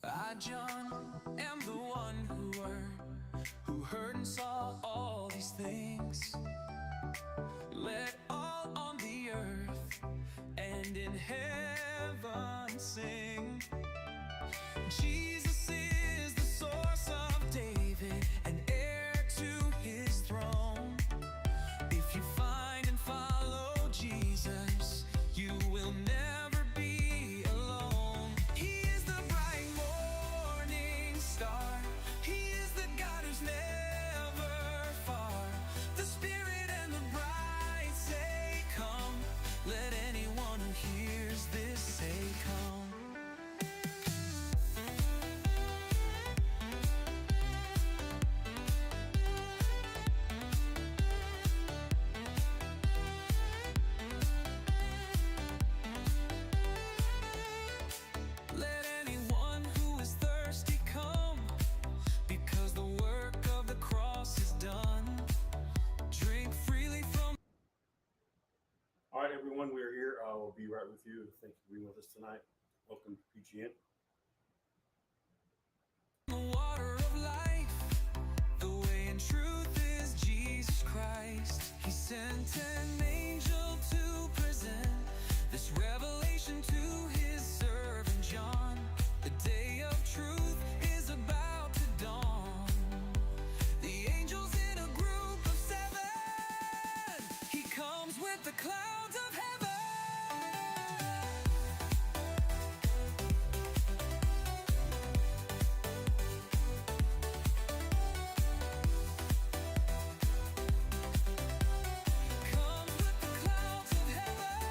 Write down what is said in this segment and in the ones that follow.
I, John, am the one who heard and saw all these things. Let all on the earth and in heaven sing. Jesus is the source of David and heir to his throne. If you find and follow Jesus, you will never be alone. He is the bright morning star. He is the God who's never far. The Spirit and the bride say, come. Let anyone who hears this say, come. Let anyone who is thirsty come, because the work of the cross is done. Drink freely from All right, everyone, we're here. We'll be right with you. Thank you for being with us tonight. Welcome to PGN. the water of life. The way and truth is Jesus Christ. He sent an angel to present this revelation to his servant John. The day of truth is about to dawn. The angels in a group of seven. He comes with the clouds of heaven. Comes with the clouds of heaven.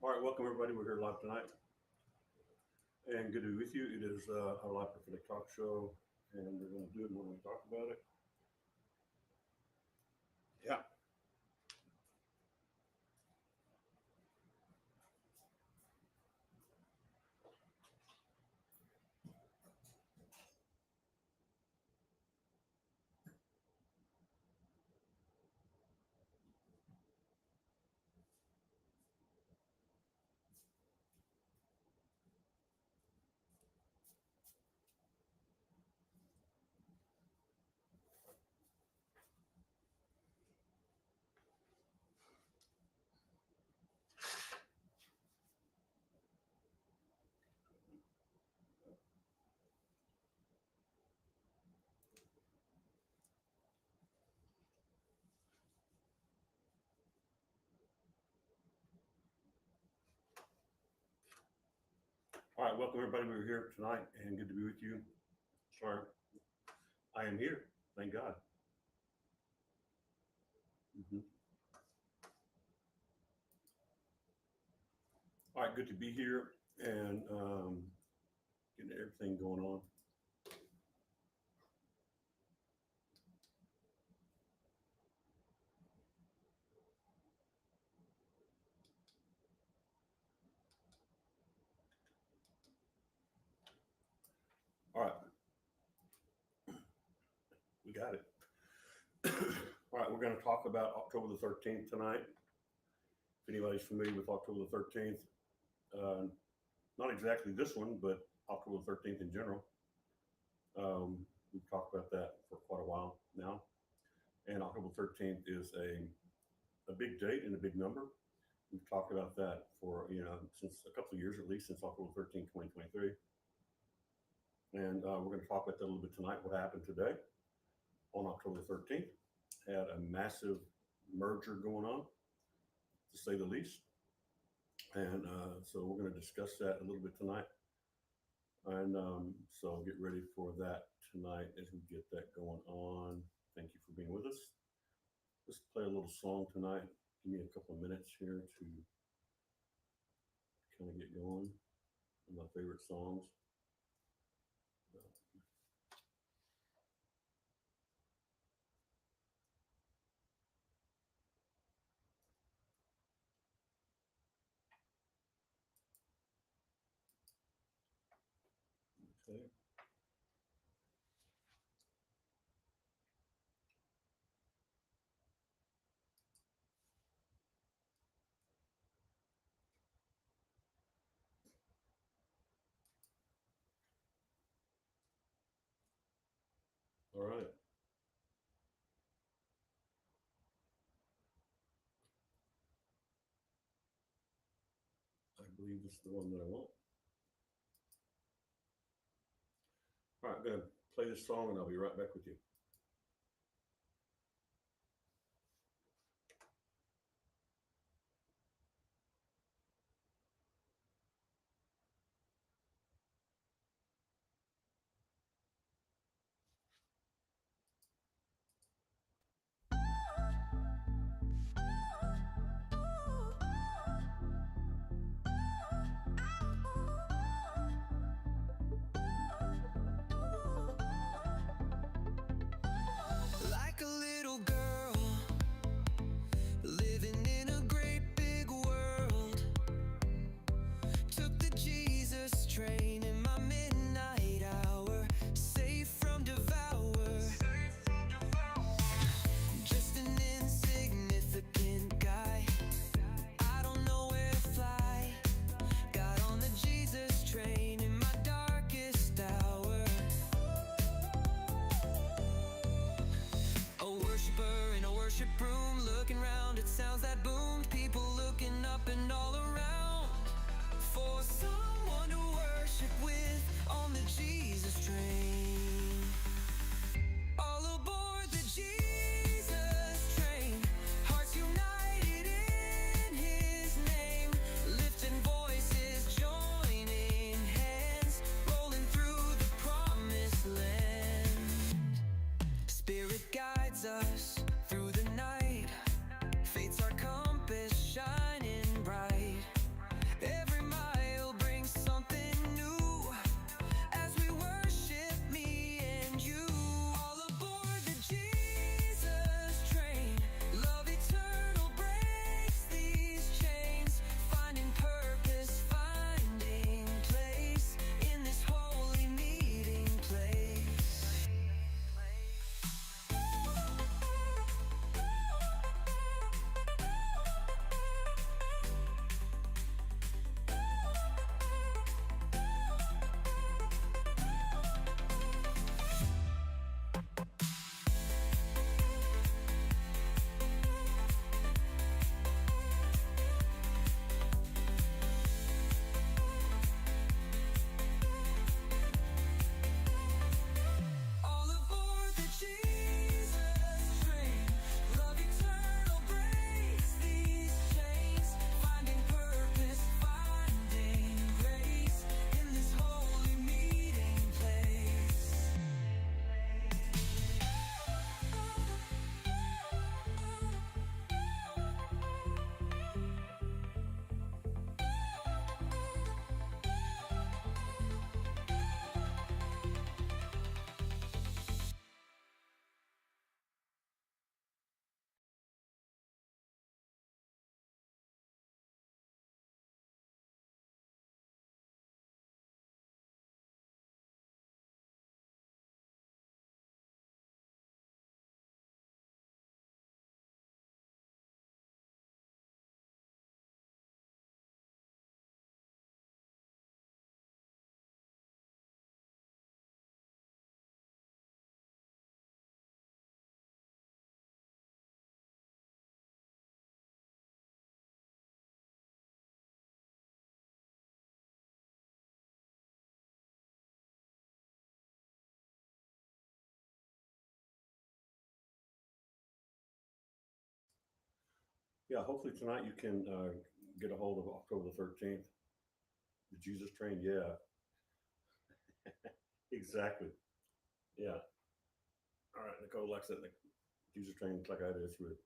All right, welcome everybody. We're here live tonight, and good to be with you. It is our live prophetic talk show, and we're going to do it when we talk about it. Yeah. All right, welcome everybody. We're here tonight, and good to be with you. Sorry, I am here. Thank God. Mhm. All right, good to be here, and getting everything going on. All right, we got it. All right, we're going to talk about October the 13th tonight. If anybody's familiar with October the 13th, not exactly this one, but October the 13th in general. We've talked about that for quite a while now. And October 13th is a big date and a big number. We've talked about that for, since a couple of years, at least since October 13th, 2023. And we're going to talk about that a little bit tonight, what happened today on October 13th. Had a massive merger going on, to say the least. And so we're going to discuss that a little bit tonight. And so get ready for that tonight as we get that going on. Thank you for being with us. Let's play a little song tonight. Give me a couple of minutes here to kind of get going. One of my favorite songs. Okay. All right. I believe this is the one that I want. All right, I'm going to play this song and I'll be right back with you. Yeah, hopefully tonight you can get a hold of October the 13th, the Jesus train. Yeah, exactly. Yeah. All right, Nicole likes that. The Jesus train, like I did. She would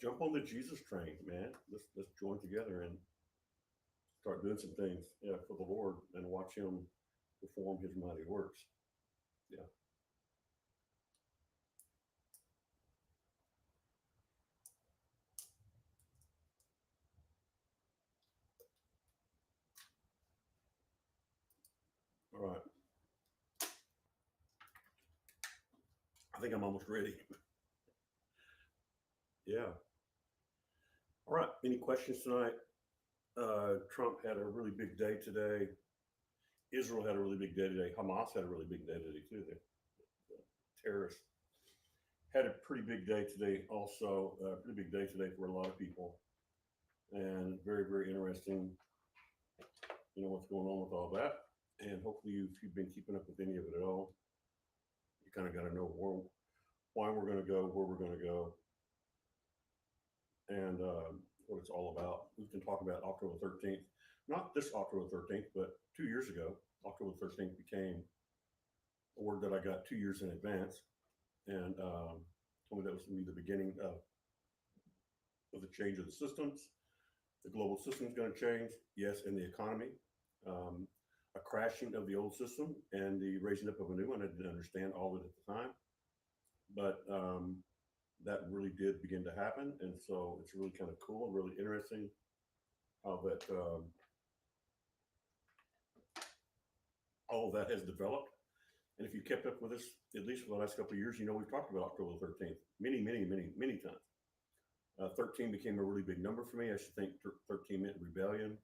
jump on the Jesus train, man. Let's join together and start doing some things, yeah, for the Lord and watch Him perform His mighty works. Yeah. All right. I think I'm almost ready. Yeah. All right. Any questions tonight? Trump had a really big day today. Israel had a really big day today. Hamas had a really big day today too. The terrorists had a pretty big day today. Also, a pretty big day today for a lot of people, and very very interesting. You know what's going on with all that, and hopefully if you've been keeping up with any of it at all, you kind of got to know why we're going to go, where we're going to go, and what it's all about. We can talk about October 13th, not this October 13th, but 2 years ago. October 13th became a word that I got 2 years in advance, and told me that was going to be the beginning of the change of the systems. The global system is going to change, yes, and the economy. Um, a crashing of the old system and the raising up of a new one. I didn't understand all of it at the time, but that really did begin to happen, and so it's really kind of cool, really interesting how that all of that has developed. And if you kept up with us, at least for the last couple of years, you know we've talked about October 13th many times. 13 became a really big number for me. I should think 13 meant rebellion.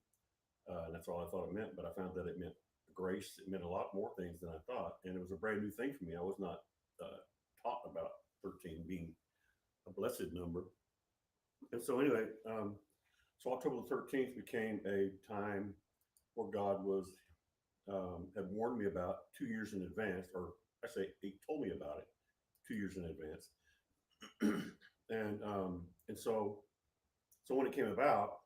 And that's all I thought it meant. But I found that it meant grace. It meant a lot more things than I thought. And it was a brand new thing for me. I was not taught about 13 being a blessed number. And so, anyway, so October the 13th became a time where God was had warned me about 2 years in advance, or I say He told me about it 2 years in advance. And so when it came about,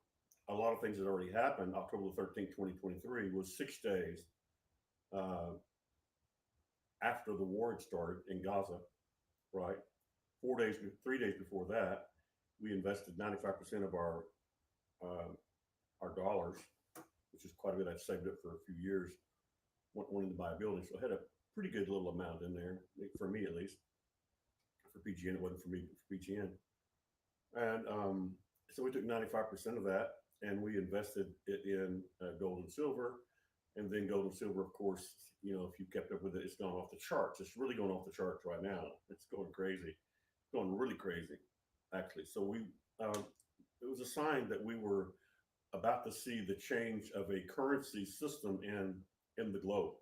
a lot of things had already happened. October the 13th, 2023 was 6 days uh, after the war had started in Gaza, right? 4 days, 3 days before that, we invested 95% of uh, our dollars, which is quite a bit. I'd saved it for a few years, wanting to buy a building. So I had a pretty good little amount in there, for me at least. For PGN, it wasn't for me, but for PGN. And so we took 95% of that and we invested it in gold and silver. And then gold and silver, of course, you know, if you kept up with it, it's gone off the charts. It's really going off the charts right now. It's going crazy, going really crazy, actually. So it was a sign that we were about to see the change of a currency system in the globe,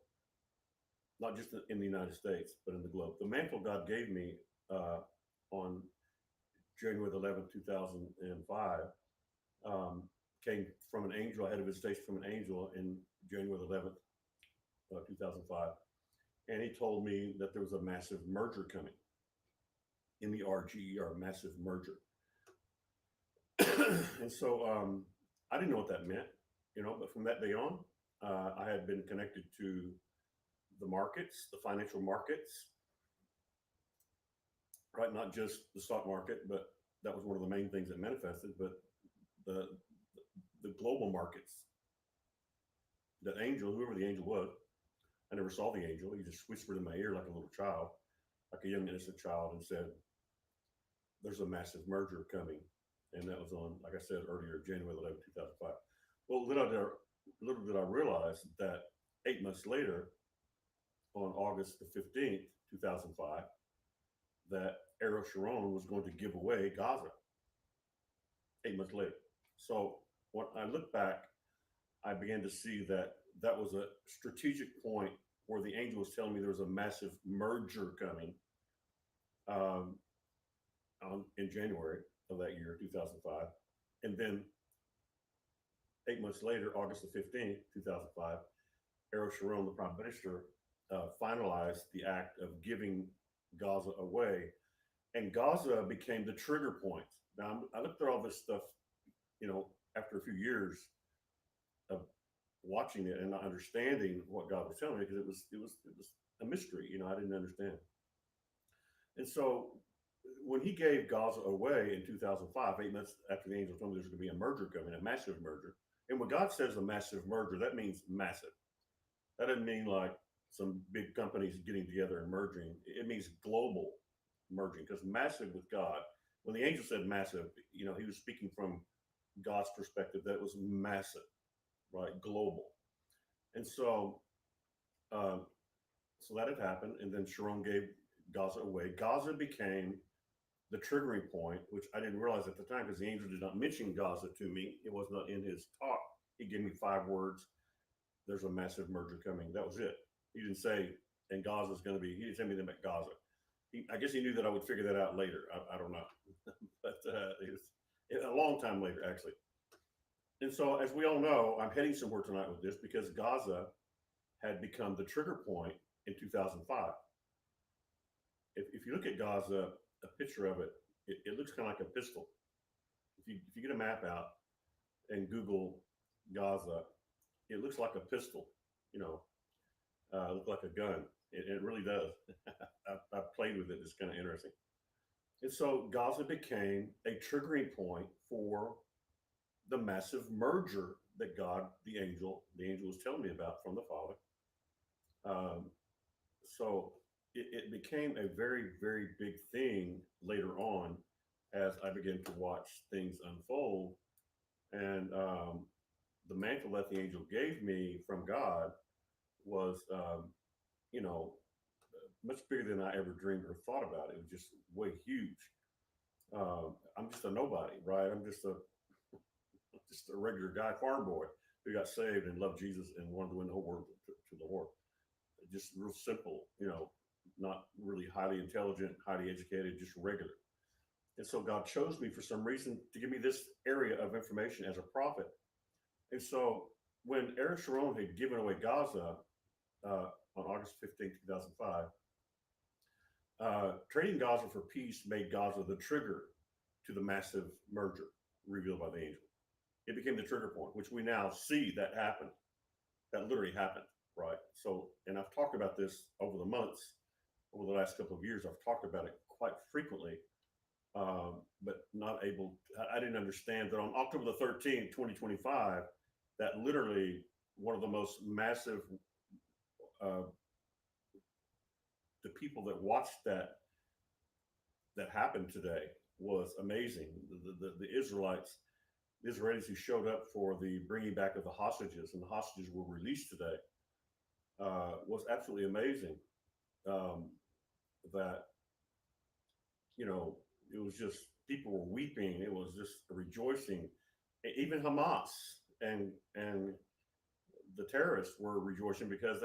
not just in the United States, but in the globe. The mantle God gave me on January 11th, 2005, um, came from an angel. I had a visitation from an angel in January 11th, 2005. And he told me that there was a massive merger coming. MERGER, massive merger. And so I didn't know what that meant, you know, but from that day on, I had been connected to the markets, the financial markets, right? Not just the stock market, but that was one of the main things that manifested, but the the global markets. The angel, whoever the angel was, I never saw the angel. He just whispered in my ear like a little child, like a young innocent child, and said, "There's a massive merger coming," and that was on, like I said earlier, January 11th, 2005. Well, little did I realize that 8 months later, on August the 15th, 2005, that Ariel Sharon was going to give away Gaza. 8 months later. So when I look back, I began to see that that was a strategic point where the angel was telling me there was a massive merger coming um, in January of that year, 2005. And then 8 months later, August the 15th, 2005, Ariel Sharon, the prime minister, finalized the act of giving Gaza away. And Gaza became the trigger point. Now, I looked at all this stuff after a few years of watching it and not understanding what God was telling me, because it was a mystery. I didn't understand. And so when he gave Gaza away in 2005, 8 months after the angel told me there's going to be a merger coming, a massive merger. And when God says a massive merger, that means massive. That doesn't mean like some big companies getting together and merging. It means global merging, because massive with God. When the angel said massive, he was speaking from God's perspective that it was massive, right? Global. And um, so that had happened. And then Sharon gave Gaza away. Gaza became the triggering point, which I didn't realize at the time because the angel did not mention Gaza to me. It was not in his talk. He gave me 5 words. There's a massive merger coming. That was it. He didn't say, and Gaza's going to be, he didn't tell me anything about Gaza. I guess he knew that I would figure that out later. I don't know. But it was a long time later, actually. And so, as we all know, I'm heading somewhere tonight with this because Gaza had become the trigger point in 2005. If you look at Gaza, a picture of it, it looks kind of like a pistol. If you get a map out and Google Gaza, it looks like a pistol, you know, look like a gun. It really does. I've played with it. It's kind of interesting. And so Gaza became a triggering point for the massive merger that the angel was telling me about from the Father. Um, so it became a very, very big thing later on as I began to watch things unfold. And the mantle that the angel gave me from God was, you know, much bigger than I ever dreamed or thought about. It was just way huge. I'm just a nobody, right? I'm just a regular guy, farm boy who got saved and loved Jesus and wanted to win the whole world to the Lord. Just real simple, not really highly intelligent, highly educated, just regular. And so God chose me for some reason to give me this area of information as a prophet. And so when Eric Sharon had given away Gaza on August 15th, 2005, trading Gaza for peace made Gaza the trigger to the massive merger revealed by the angel. It became the trigger point, which we now see that happened. That literally happened, right? So, and I've talked about this over the months, over the last couple of years. I've talked about it quite frequently, but not able. I didn't understand that on October the 13th, 2025, that literally one of the most massive, uh, the people that watched that happened today was amazing. The Israelites, the Israelis who showed up for the bringing back of the hostages, and the hostages were released today, was absolutely amazing. Um, that it was just people were weeping. It was just rejoicing. Even Hamas and the terrorists were rejoicing because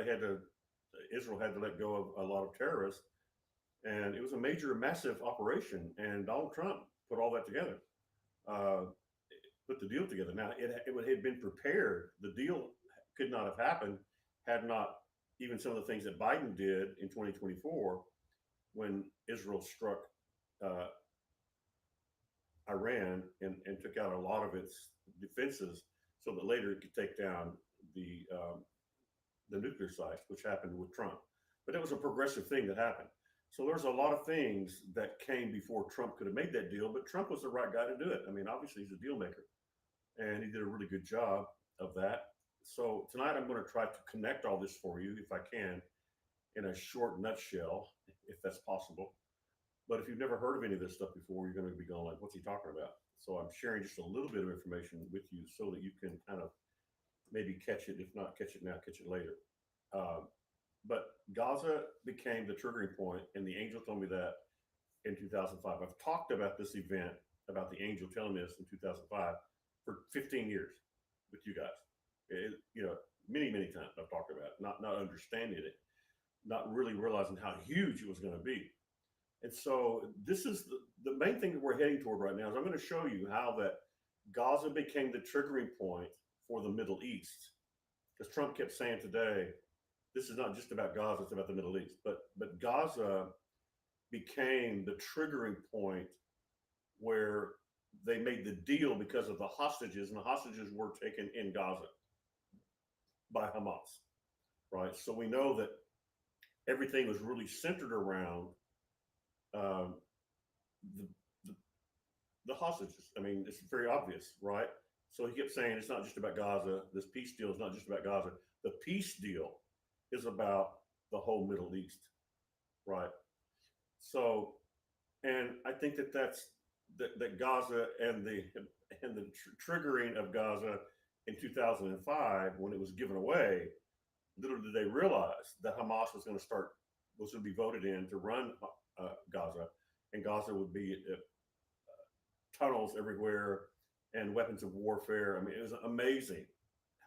Israel had to let go of a lot of terrorists, and it was a major, massive operation. And Donald Trump put all that together, uh, put the deal together. Now it had been prepared. The deal could not have happened had not even some of the things that Biden did in 2024 when Israel struck uh, Iran and took out a lot of its defenses, so that later it could take down the nuclear sites, which happened with Trump. But it was a progressive thing that happened. So there's a lot of things that came before Trump could have made that deal, but Trump was the right guy to do it. I mean, obviously he's a deal maker, and he did a really good job of that. So tonight I'm going to try to connect all this for you, if I can, in a short nutshell, if that's possible. But if you've never heard of any of this stuff before, you're going to be going like, what's he talking about? So I'm sharing just a little bit of information with you so that you can kind of maybe catch it. If not catch it now, catch it later. Um, but Gaza became the triggering point, and the angel told me that in 2005. I've talked about this event, about the angel telling me this in 2005 for 15 years with you guys. Many, many times I've talked about it, not understanding it, not really realizing how huge it was going to be. And so this is the main thing that we're heading toward right now is I'm going to show you how that Gaza became the triggering point for the Middle East. Because Trump kept saying today, this is not just about Gaza, it's about the Middle East. But Gaza became the triggering point where they made the deal because of the hostages, and the hostages were taken in Gaza by Hamas, right? So we know that everything was really centered around um, the, the the hostages. I mean, it's very obvious, right? So he kept saying it's not just about Gaza. This peace deal is not just about Gaza. The peace deal is about the whole Middle East, right? So, and I think that that Gaza and the triggering of Gaza in 2005 when it was given away. Little did they realize that Hamas was going to be voted in to run Gaza, and Gaza would be tunnels everywhere and weapons of warfare. I mean, it was amazing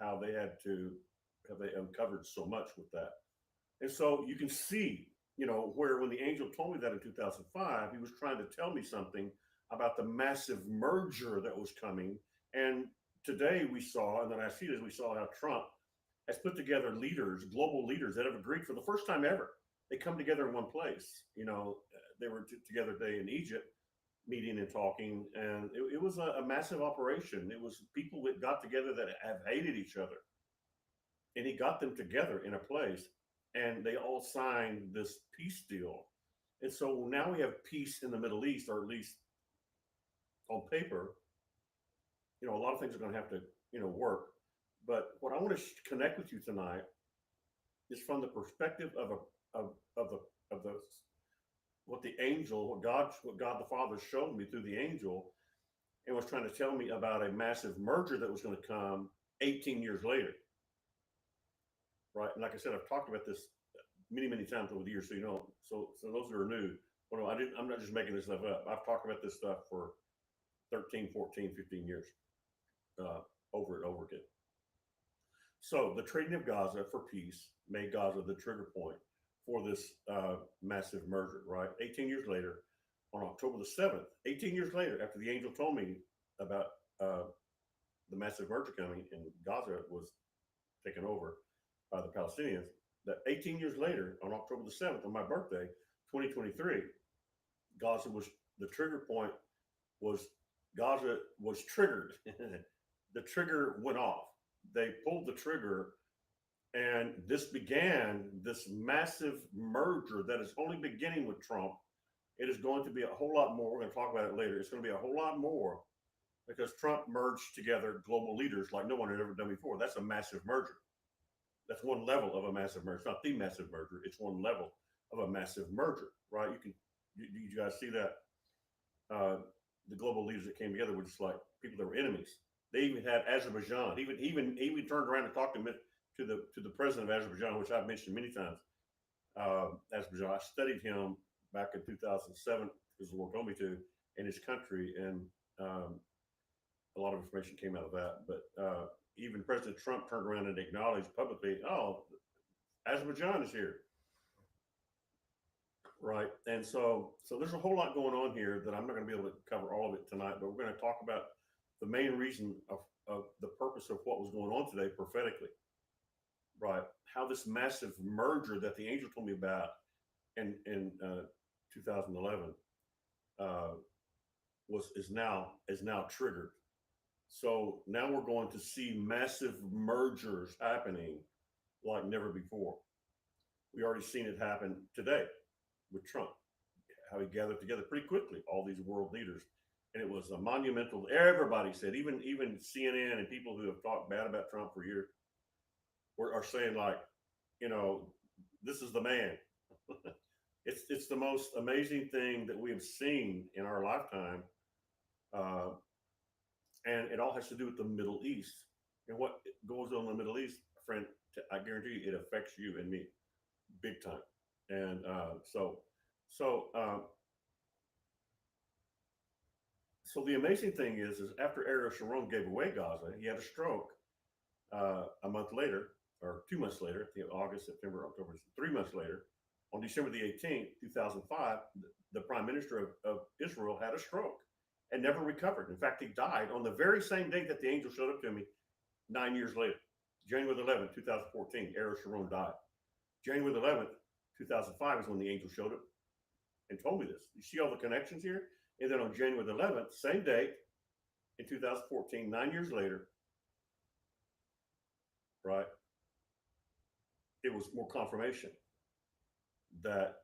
how they uncovered so much with that. And so you can see, where when the angel told me that in 2005, he was trying to tell me something about the massive merger that was coming. And today we saw, and then I see this, we saw how Trump has put together leaders, global leaders that have agreed for the first time ever. They come together in one place. They were together today in Egypt, meeting and talking, and it was a massive operation. It was people that got together that have hated each other, and he got them together in a place, and they all signed this peace deal. And so now we have peace in the Middle East, or at least on paper. A lot of things are going to have to work. But what I want to connect with you tonight is from the perspective of the what the angel, what God the Father showed me through the angel, and was trying to tell me about a massive merger that was going to come 18 years later, right? And like I said, I've talked about this many times over the years, so those that are new, well, I'm not just making this stuff up. I've talked about this stuff for 13, 14, 15 years, over and over again. So the trading of Gaza for peace made Gaza the trigger point for this massive merger, right? 18 years later, on October the 7th, 18 years later, after the angel told me about the massive merger coming and Gaza was taken over by the Palestinians, that 18 years later, on October the 7th, on my birthday, 2023, Gaza was the trigger point. Gaza was triggered. The trigger went off. They pulled the trigger, and this began this massive merger that is only beginning with Trump. It is going to be a whole lot more. We're going to talk about it later. It's going to be a whole lot more because Trump merged together global leaders like no one had ever done before. That's a massive merger. That's one level of a massive merger. It's not the massive merger. It's one level of a massive merger, right? You guys see that the global leaders that came together were just like people that were enemies. They even had Azerbaijan. He even turned around and talked to the president of Azerbaijan, which I've mentioned many times. Azerbaijan. I studied him back in 2007 because the Lord told me to in his country, and a lot of information came out of that. But even President Trump turned around and acknowledged publicly, "Oh, Azerbaijan is here." Right. And so there's a whole lot going on here that I'm not going to be able to cover all of it tonight, but we're going to talk about the main reason of the purpose of what was going on today prophetically, right? How this massive merger that the angel told me about in 2011 is now triggered. So now we're going to see massive mergers happening like never before. We already seen it happen today with Trump, how he gathered together pretty quickly all these world leaders, and it was a monumental. Everybody said, even CNN and people who have talked bad about Trump for years, are saying like, this is the man. It's the most amazing thing that we have seen in our lifetime, and it all has to do with the Middle East and what goes on in the Middle East, friend. I guarantee you, it affects you and me big time. And so the amazing thing is after Ariel Sharon gave away Gaza, he had a stroke a month later, or 2 months later, August, September, October, 3 months later, on December the 18th, 2005, the prime minister of Israel had a stroke and never recovered. In fact, he died on the very same day that the angel showed up to me 9 years later. January 11th, 2014, Ariel Sharon died. January 11th, 2005 is when the angel showed up and told me this. You see all the connections here? And then on January 11th, same day, in 2014, 9 years later, right, it was more confirmation that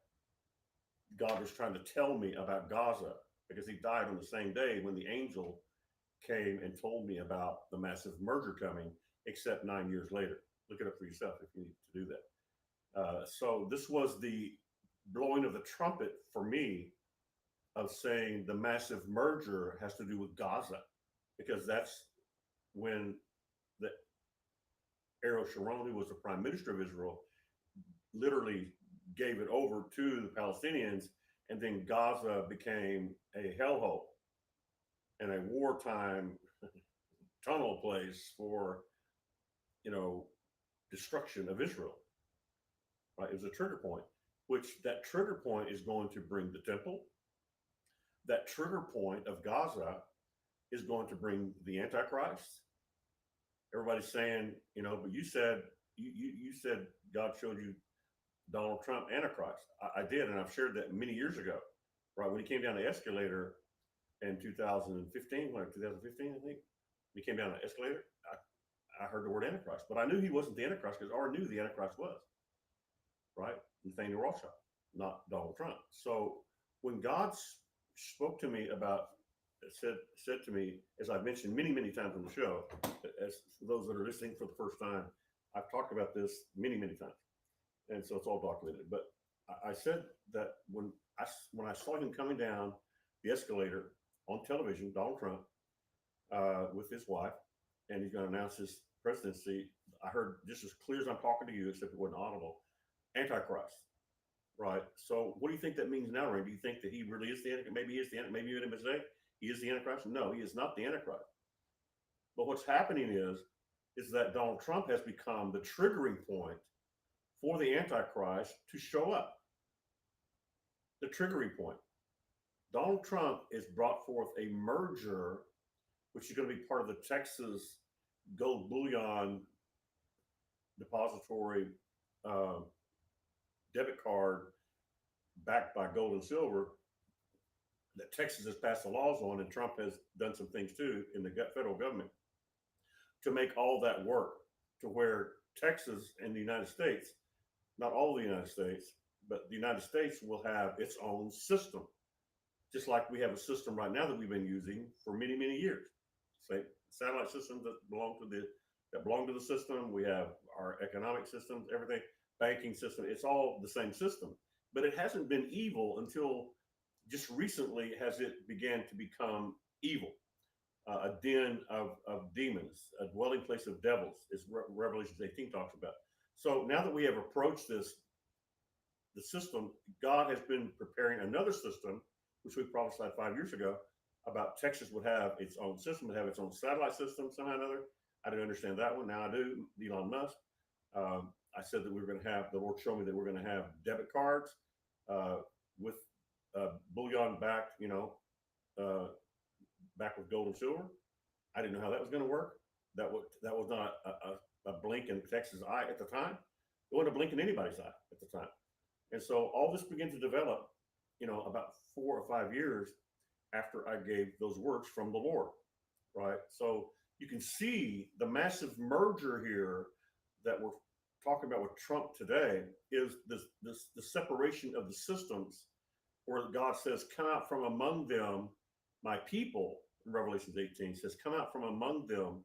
God was trying to tell me about Gaza, because he died on the same day when the angel came and told me about the massive merger coming, except 9 years later. Look it up for yourself if you need to do that. So this was the blowing of the trumpet for me of saying the massive merger has to do with Gaza, because that's when the Ariel Sharon, who was the prime minister of Israel, literally gave it over to the Palestinians, and then Gaza became a hellhole and a wartime tunnel place for, you know, destruction of Israel. Right? It was a trigger point, which that trigger point is going to bring the temple. That trigger point of Gaza is going to bring the Antichrist. Everybody's saying, you know, but you said you said God showed you Donald Trump Antichrist. I did, and I've shared that many years ago. Right when he came down the escalator in 2015, 2015, I think, when he came down the escalator, I heard the word Antichrist, but I knew he wasn't the Antichrist because I already knew the Antichrist was, right? Nathaniel Rothschild, not Donald Trump. So when God spoke to me about, said to me, as I've mentioned many times on the show, as for those that are listening for the first time, I've talked about this many times, and so it's all documented. But I said that when I saw him coming down the escalator on television, Donald Trump, with his wife, and he's going to announce his presidency, I heard just as clear as I'm talking to you, except it wasn't audible, Antichrist. Right. So what do you think that means now, Ray? Do you think that he really is the Antichrist? Maybe he is the Antichrist. Maybe you're going to say he is the Antichrist. No, he is not the Antichrist. But what's happening is that Donald Trump has become the triggering point for the Antichrist to show up. The triggering point. Donald Trump has brought forth a merger, which is going to be part of the Texas gold bullion depository debit card backed by gold and silver that Texas has passed the laws on, and Trump has done some things too in the federal government to make all that work, to where Texas and the United States, not all the United States, but the United States will have its own system, just like we have a system right now that we've been using for many years. Say satellite systems that belong to the system. We have our economic systems, everything, banking system. It's all the same system, but it hasn't been evil until just recently has it began to become evil. A den of demons, a dwelling place of devils, is Revelations 18 talks about. So now that we have approached the system, God has been preparing another system, which we prophesied 5 years ago, about Texas would have its own system, would have its own satellite system somehow or another. I didn't understand that one. Now I do. Elon Musk. I said that we were going to have, the Lord showed me that we're going to have debit cards with bullion backed, back with gold and silver. I didn't know how that was going to work. That was not a blink in Texas' eye at the time. It wasn't a blink in anybody's eye at the time. And so all this began to develop, about 4 or 5 years after I gave those words from the Lord, right? So you can see the massive merger here that we're talking about with Trump today is the separation of the systems, where God says, come out from among them, my people, in Revelations 18 says, come out from among them,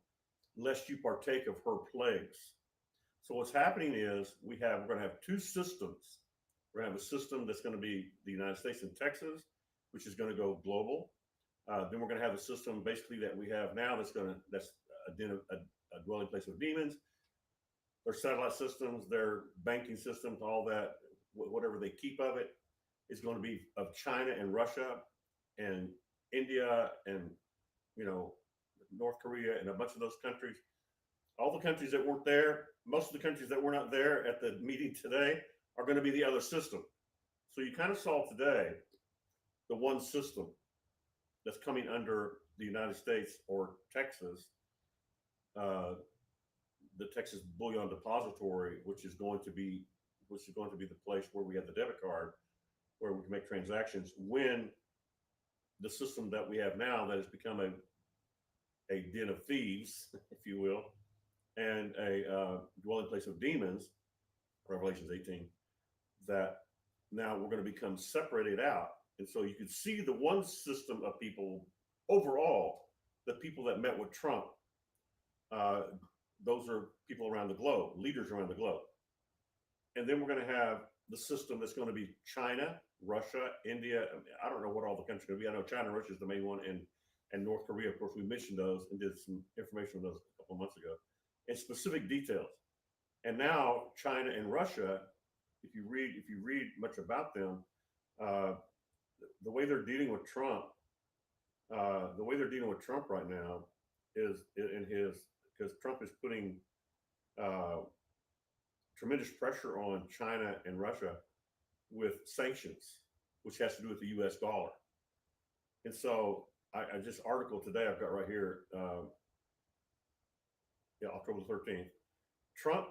lest you partake of her plagues. So what's happening is we're going to have two systems. We're going to have a system that's going to be the United States and Texas, which is going to go global. Then we're going to have a system basically that we have now that's a dwelling place of demons. Their satellite systems, their banking systems, all that, whatever they keep of it, is going to be of China and Russia and India and North Korea and a bunch of those countries. All the countries that weren't there, most of the countries that were not there at the meeting today are going to be the other system. So you kind of saw today the one system that's coming under the United States or Texas, the Texas Bullion Depository, which is going to be the place where we have the debit card, where we can make transactions, when the system that we have now that has become a den of thieves, if you will, and a dwelling place of demons, Revelations 18, that now we're going to become separated out. And so you can see the one system of people overall, the people that met with Trump, uh, those are people around the globe, leaders around the globe. And then we're going to have the system that's going to be China, Russia, India. I don't know what all the countries are going to be. I know China and Russia is the main one, and North Korea. Of course, we mentioned those and did some information on those a couple of months ago, in specific details. And now China and Russia, if you read much about them, uh, the way they're dealing with Trump, the way they're dealing with Trump right now is in his because Trump is putting uh, tremendous pressure on China and Russia with sanctions, which has to do with the U.S. dollar. And so I just article today I've got right here, yeah, October 13th. Trump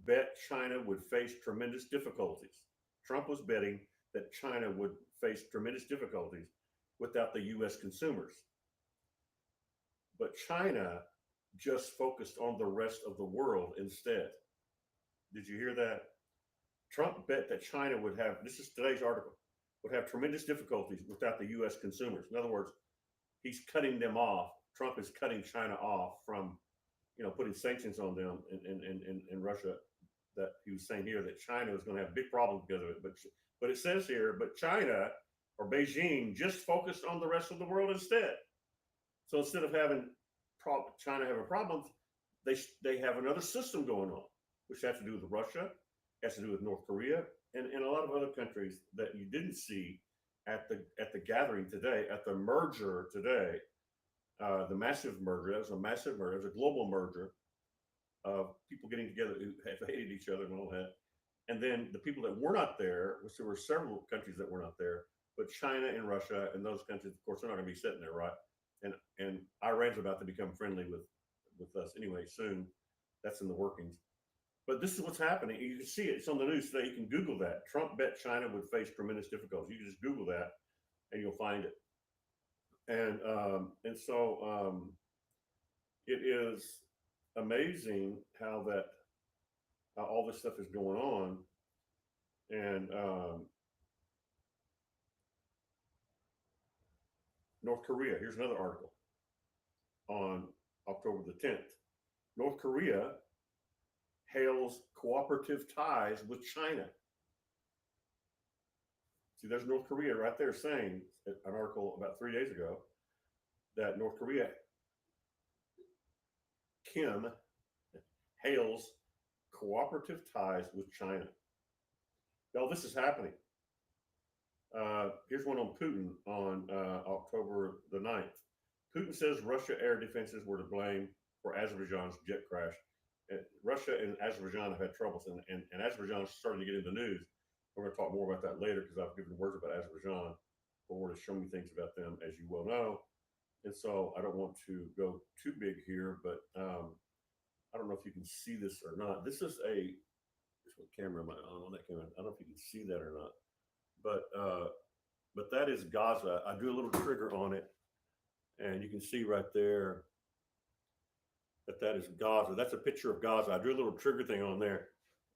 bet China would face tremendous difficulties. Trump was betting that China would face tremendous difficulties without the U.S. consumers. But China just focused on the rest of the world instead. Did you hear that? Trump bet that China would have, this is today's article, would have tremendous difficulties without the U.S. consumers. In other words, he's cutting them off. Trump is cutting China off from, putting sanctions on them in Russia. That he was saying here that China is going to have big problems because of it. But it says here, but China or Beijing just focused on the rest of the world instead. So instead of having China having problems, they have another system going on, which has to do with Russia, has to do with North Korea, and a lot of other countries that you didn't see at the gathering today, at the merger today, the massive merger. That was a massive merger. It was a global merger of people getting together who have hated each other and all that. And then the people that were not there, which there were several countries that were not there, but China and Russia and those countries, of course, they're not going to be sitting there, right? And Iran's about to become friendly with us anyway soon. That's in the workings. But this is what's happening. You can see it. It's on the news today. You can Google that. Trump bet China would face tremendous difficulties. You can just Google that, and you'll find it. And so it is amazing how all this stuff is going on. And North Korea. Here's another article on October the 10th. North Korea hails cooperative ties with China. See, there's North Korea right there saying, an article about 3 days ago, that North Korea, Kim, hails cooperative ties with China. Now, this is happening. Here's one on Putin on October the 9th. Putin says Russia air defenses were to blame for Azerbaijan's jet crash. Russia and Azerbaijan have had troubles, and Azerbaijan is starting to get in the news. We're going to talk more about that later because I've given words about Azerbaijan. Forward has shown me things about them, as you well know. And so I don't want to go too big here, but I don't know if you can see this or not. This is what camera am I on that camera? I don't know if you can see that or not. But that is Gaza. I drew a little trigger on it, and you can see right there that is Gaza. That's a picture of Gaza. I drew a little trigger thing on there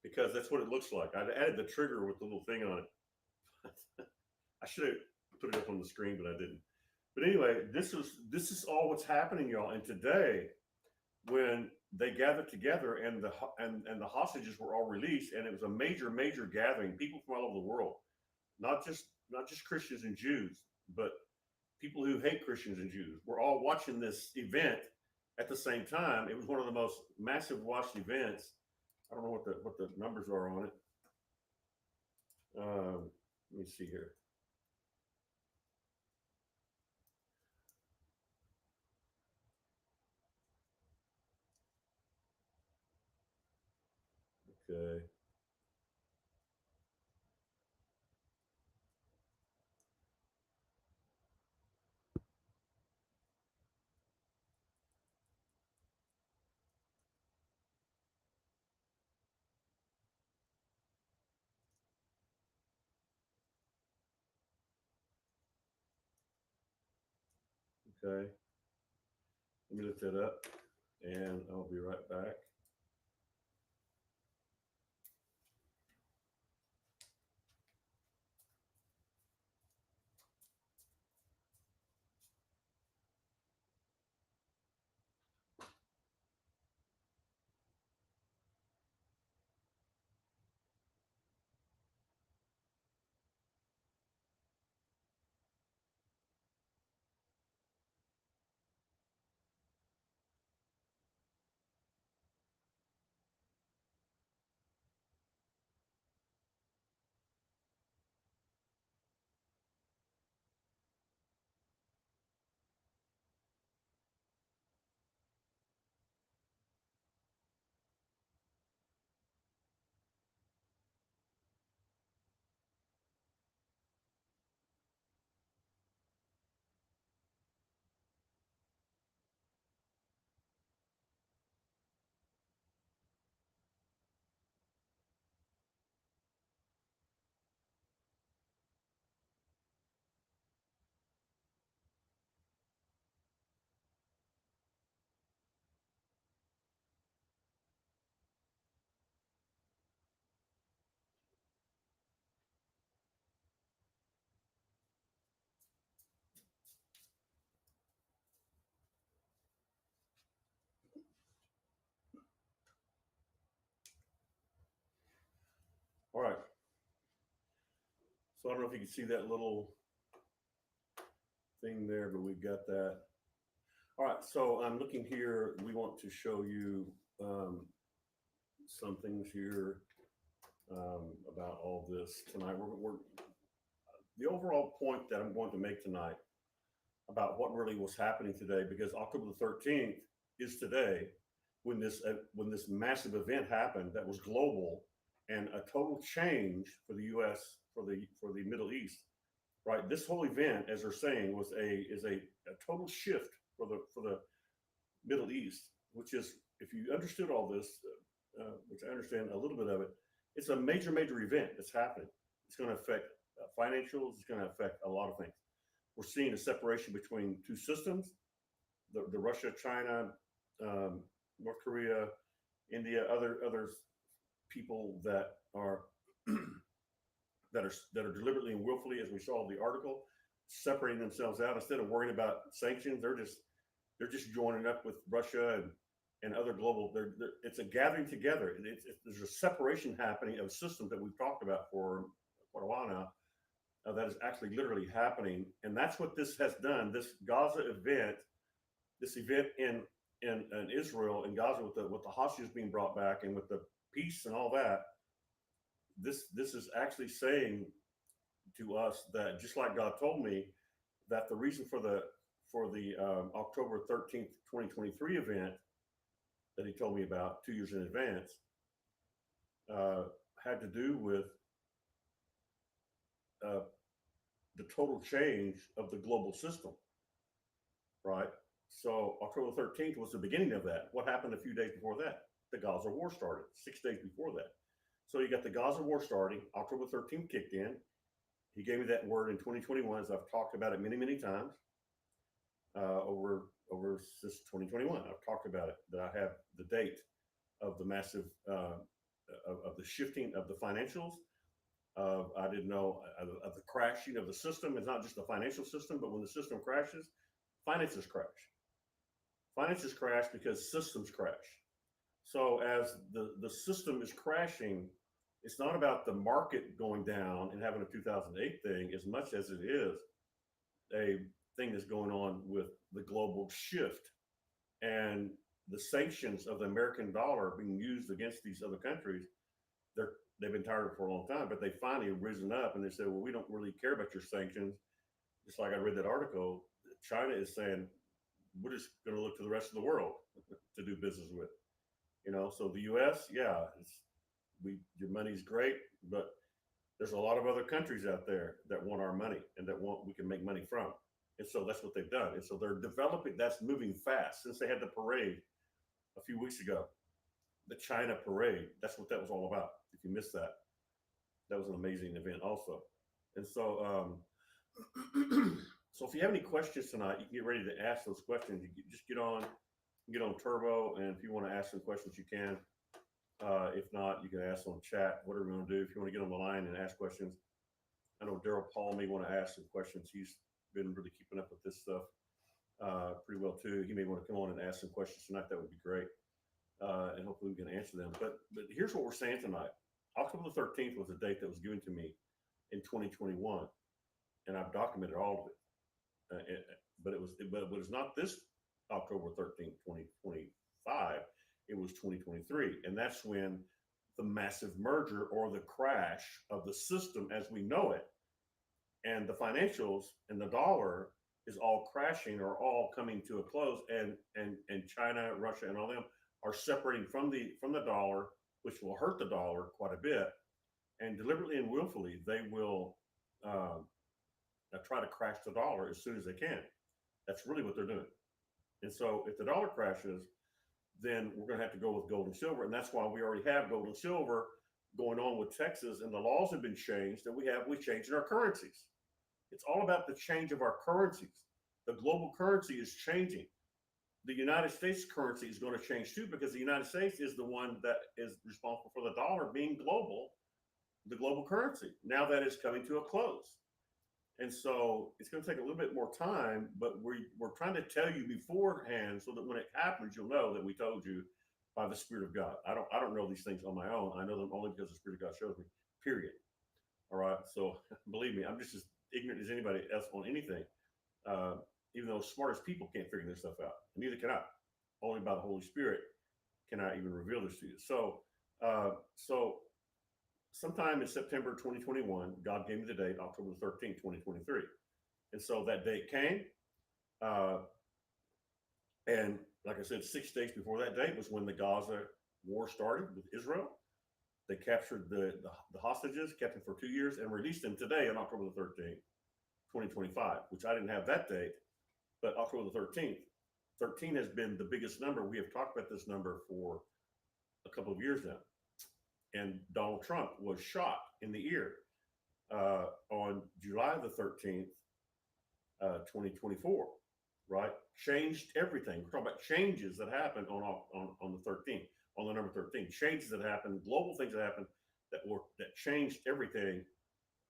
because that's what it looks like. I added the trigger with the little thing on it. I should have put it up on the screen, but I didn't. But anyway, this is all what's happening, y'all. And today, when they gathered together and the hostages were all released, and it was a major gathering, people from all over the world, not just Christians and Jews, but people who hate Christians and Jews. We're all watching this event at the same time. It was one of the most massive watched events. I don't know what the numbers are on it. Let me see here. Okay. Okay. Let me look that up, and I'll be right back. All right. So I don't know if you can see that little thing there, but we've got that. All right. So I'm looking here. We want to show you um, some things here about all this tonight. The overall point that I'm going to make tonight about what really was happening today, because October the 13th is today when this massive event happened that was global and a total change for the U.S. For the Middle East. Right, this whole event, as they're saying, was a total shift for the Middle East, which is, if you understood all this, which I understand a little bit of it, it's a major event that's happening. It's going to affect financials. It's going to affect a lot of things. We're seeing a separation between two systems: the Russia, China, um, North Korea, India, other people that are that are deliberately and willfully, as we saw in the article, separating themselves out instead of worrying about sanctions. They're just joining up with Russia and other global. It's a gathering together. There's a separation happening of systems that we've talked about for quite a while now. That is actually literally happening, and that's what this has done. This Gaza event, this event in Israel and Gaza with the hostages being brought back and with the peace and all that. This is actually saying to us that, just like God told me, that the reason for the October 13th, 2023 event that He told me about 2 years in advance uh, had to do with uh, the total change of the global system, right? So October 13th was the beginning of that. What happened a few days before that? The Gaza war started 6 days before that. So you got the Gaza war starting. October 13th kicked in. He gave me that word in 2021, as I've talked about it many times over since 2021. I've talked about it, that I have the date of the massive of the shifting of the financials. I didn't know of the crashing of the system. It's not just the financial system, but when the system crashes, finances crash. Finances crash because systems crash. So as the system is crashing, it's not about the market going down and having a 2008 thing as much as it is a thing that's going on with the global shift and the sanctions of the American dollar being used against these other countries. They've been tired of it for a long time, but they finally risen up and they said, well, we don't really care about your sanctions. Just like I read that article, China is saying, we're just going to look to the rest of the world to do business with. So the U.S., yeah, your money's great, but there's a lot of other countries out there that want our money and that we can make money from. And so that's what they've done. And so they're developing, that's moving fast. Since they had the parade a few weeks ago, the China parade, that's what that was all about. If you missed that, that was an amazing event also. And so, So if you have any questions tonight, you can get ready to ask those questions. Just get on Turbo, and if you want to ask some questions, you can. If not, you can ask on chat, whatever you want to do. If you want to get on the line and ask questions, I know Daryl Paul may want to ask some questions. He's been really keeping up with this stuff pretty well too. He may want to come on and ask some questions tonight. That would be great, and hopefully we can answer them. But here's what we're saying tonight. October the 13th was a date that was given to me in 2021, and I've documented all of it. But it was not this October 13th, 2025. It was 2023, and that's when the massive merger or the crash of the system as we know it, and the financials and the dollar is all crashing or all coming to a close, and China, Russia, and all them are separating from the dollar, which will hurt the dollar quite a bit, and deliberately and willfully they will try to crash the dollar as soon as they can. That's really what they're doing. And so if the dollar crashes, then we're going to have to go with gold and silver. And that's why we already have gold and silver going on with Texas, and the laws have been changed, and we changed our currencies. It's all about the change of our currencies. The global currency is changing. The United States currency is going to change too, because the United States is the one that is responsible for the dollar being global, the global currency. Now that is coming to a close. And so it's going to take a little bit more time, but we're trying to tell you beforehand so that when it happens, you'll know that we told you by the Spirit of God. I don't know these things on my own. I know them only because the Spirit of God shows me. Period. All right. So believe me, I'm just as ignorant as anybody else on anything. Even though smartest people can't figure this stuff out, and neither can I. Only by the Holy Spirit can I even reveal this to you. So sometime in September 2021, God gave me the date, October 13th, 2023. And so that date came. And like I said, 6 days before that date was when the Gaza war started with Israel. They captured the hostages, kept them for 2 years, and released them today on October the 13th, 2025, which I didn't have that date, but October the 13th. 13 has been the biggest number. We have talked about this number for a couple of years now. And Donald Trump was shot in the ear on July the 13th, 2024, right? Changed everything. We're talking about changes that happened on the 13th, on the number 13. Changes that happened, global things that happened that changed everything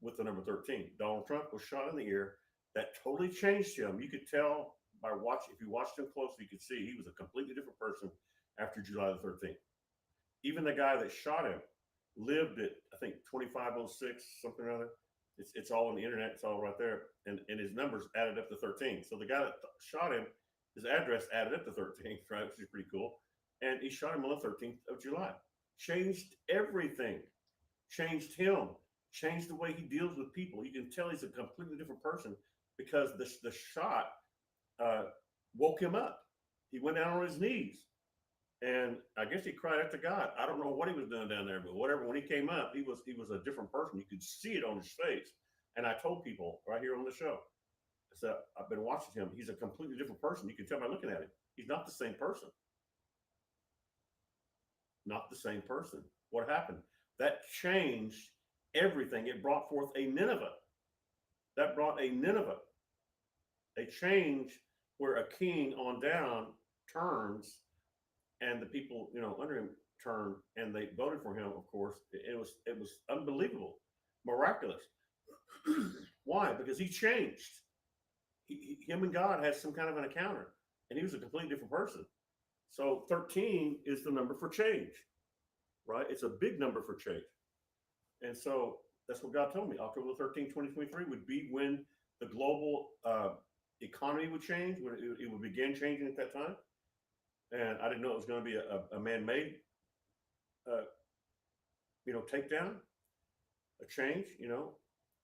with the number 13. Donald Trump was shot in the ear. That totally changed him. You could tell by watching, if you watched him closely, you could see he was a completely different person after July the 13th. Even the guy that shot him lived at, I think, 2506, something or other. It's all on the internet. It's all right there. And his numbers added up to 13. So the guy that shot him, his address added up to 13, right, which is pretty cool. And he shot him on the 13th of July. Changed everything. Changed him. Changed the way he deals with people. You can tell he's a completely different person because the shot woke him up. He went down on his knees. And I guess he cried out to God. I don't know what he was doing down there, but whatever. When he came up, he was a different person. You could see it on his face. And I told people right here on the show, I said, I've been watching him. He's a completely different person. You can tell by looking at him. He's not the same person. Not the same person. What happened? That changed everything. It brought forth a Nineveh. That brought a Nineveh. A change where a king on down turns, and the people, under him turned, and they voted for him. Of course, it was unbelievable, miraculous. Why? Because he changed. Him and God had some kind of an encounter, and he was a completely different person. So 13 is the number for change, right? It's a big number for change, and so that's what God told me. October 13, 2023 would be when the global economy would change, when it would begin changing at that time. And I didn't know it was going to be a man-made, takedown, a change.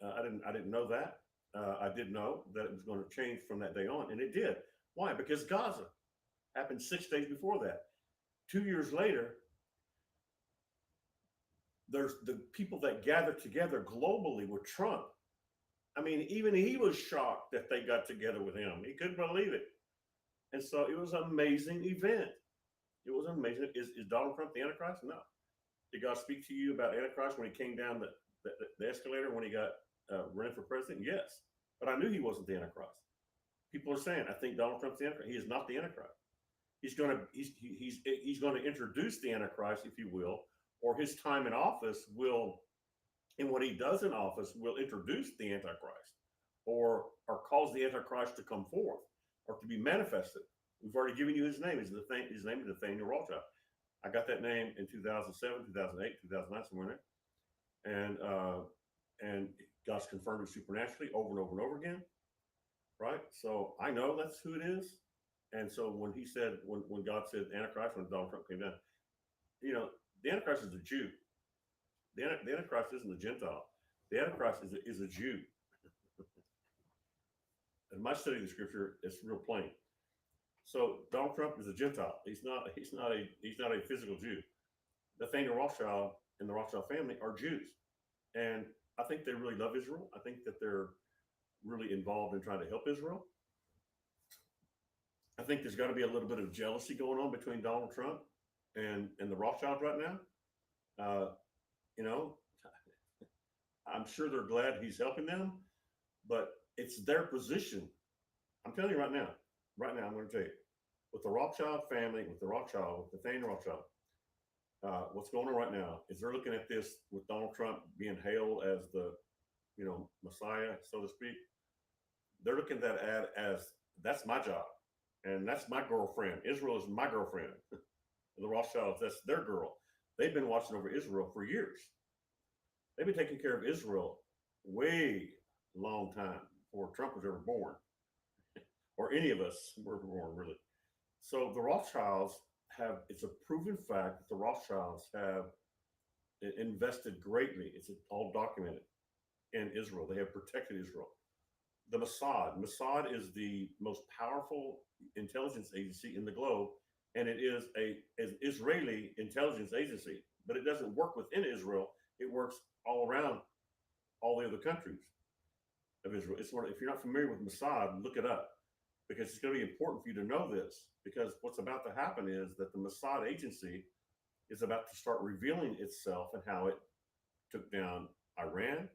I didn't know that. I did know that it was going to change from that day on, and it did. Why? Because Gaza happened 6 days before that. 2 years later, there's the people that gathered together globally with Trump. I mean, even he was shocked that they got together with him. He couldn't believe it. And so it was an amazing event. It was amazing. Is Donald Trump the Antichrist? No. Did God speak to you about Antichrist when he came down the escalator when he got running for president? Yes. But I knew he wasn't the Antichrist. People are saying, I think Donald Trump's the Antichrist. He is not the Antichrist. He's going to introduce the Antichrist, if you will, or his time in office will, and what he does in office will introduce the Antichrist, or cause the Antichrist to come forth or to be manifested. We've already given you his name. His name is Nathaniel Rothschild. I got that name in 2007, 2008, 2009, somewhere in there, and God's confirmed it supernaturally over and over and over again. Right? So I know that's who it is. And so when he said, when God said Antichrist, when Donald Trump came down, you know, the Antichrist is a Jew. The Antichrist isn't a Gentile. The Antichrist is a Jew. In my study of the scripture, it's real plain. So Donald Trump is a Gentile. He's not a physical Jew. Nathaniel Rothschild and the Rothschild family are Jews. And I think they really love Israel. I think that they're really involved in trying to help Israel. I think there's got to be a little bit of jealousy going on between Donald Trump and the Rothschilds right now. You know, I'm sure they're glad he's helping them, but it's their position. I'm telling you right now, I'm going to tell you, with the Rothschild family, with Nathaniel Rothschild, what's going on right now is they're looking at this with Donald Trump being hailed as the, Messiah, so to speak. They're looking at that as that's my job, and that's my girlfriend. Israel is my girlfriend. The Rothschilds, that's their girl. They've been watching over Israel for years. They've been taking care of Israel way long time before Trump was ever born, or any of us were born, really. So the Rothschilds it's a proven fact that the Rothschilds have invested greatly. It's all documented in Israel. They have protected Israel. The Mossad is the most powerful intelligence agency in the globe, and it is an Israeli intelligence agency, but it doesn't work within Israel. It works all around all the other countries of Israel. If you're not familiar with Mossad, look it up, because it's going to be important for you to know this, because what's about to happen is that the Mossad agency is about to start revealing itself and how it took down Iran.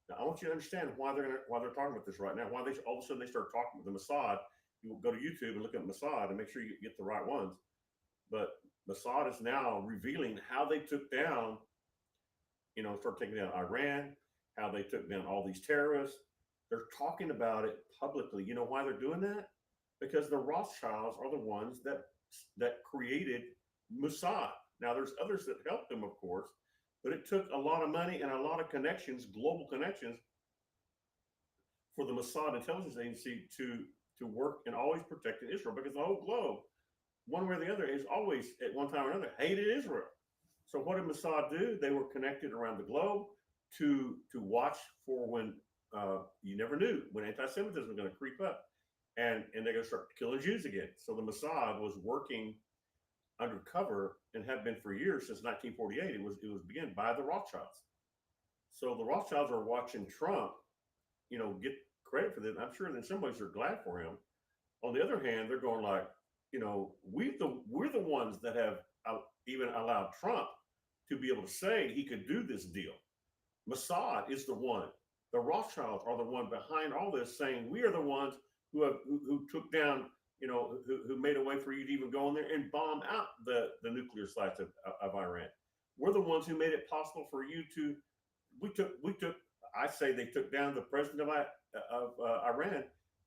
Now, I want you to understand why they're talking about this right now. Why all of a sudden they start talking with the Mossad. You go to YouTube and look at Mossad and make sure you get the right ones. But Mossad is now revealing how they took down, start taking down Iran, how they took down all these terrorists. They're talking about it publicly. You know why they're doing that? Because the Rothschilds are the ones that created Mossad. Now, there's others that helped them, of course, but it took a lot of money and a lot of connections, global connections, for the Mossad intelligence agency to work and always protecting Israel, because the whole globe, one way or the other, is always at one time or another hated Israel. So what did Mossad do? They were connected around the globe to watch for when you never knew when anti-Semitism was going to creep up, and they're going to start killing Jews again. So the Mossad was working undercover and have been for years, since 1948. It was begun by the Rothschilds. So the Rothschilds are watching Trump, get credit for this. I'm sure in some ways they're glad for him. On the other hand, they're going like, we're the ones that have even allowed Trump to be able to say he could do this deal. Mossad is the one. The Rothschilds are the one behind all this, saying we are the ones who took down, who made a way for you to even go in there and bomb out the nuclear sites of Iran. We're the ones who made it possible for you to. We took. I say they took down the president of Iran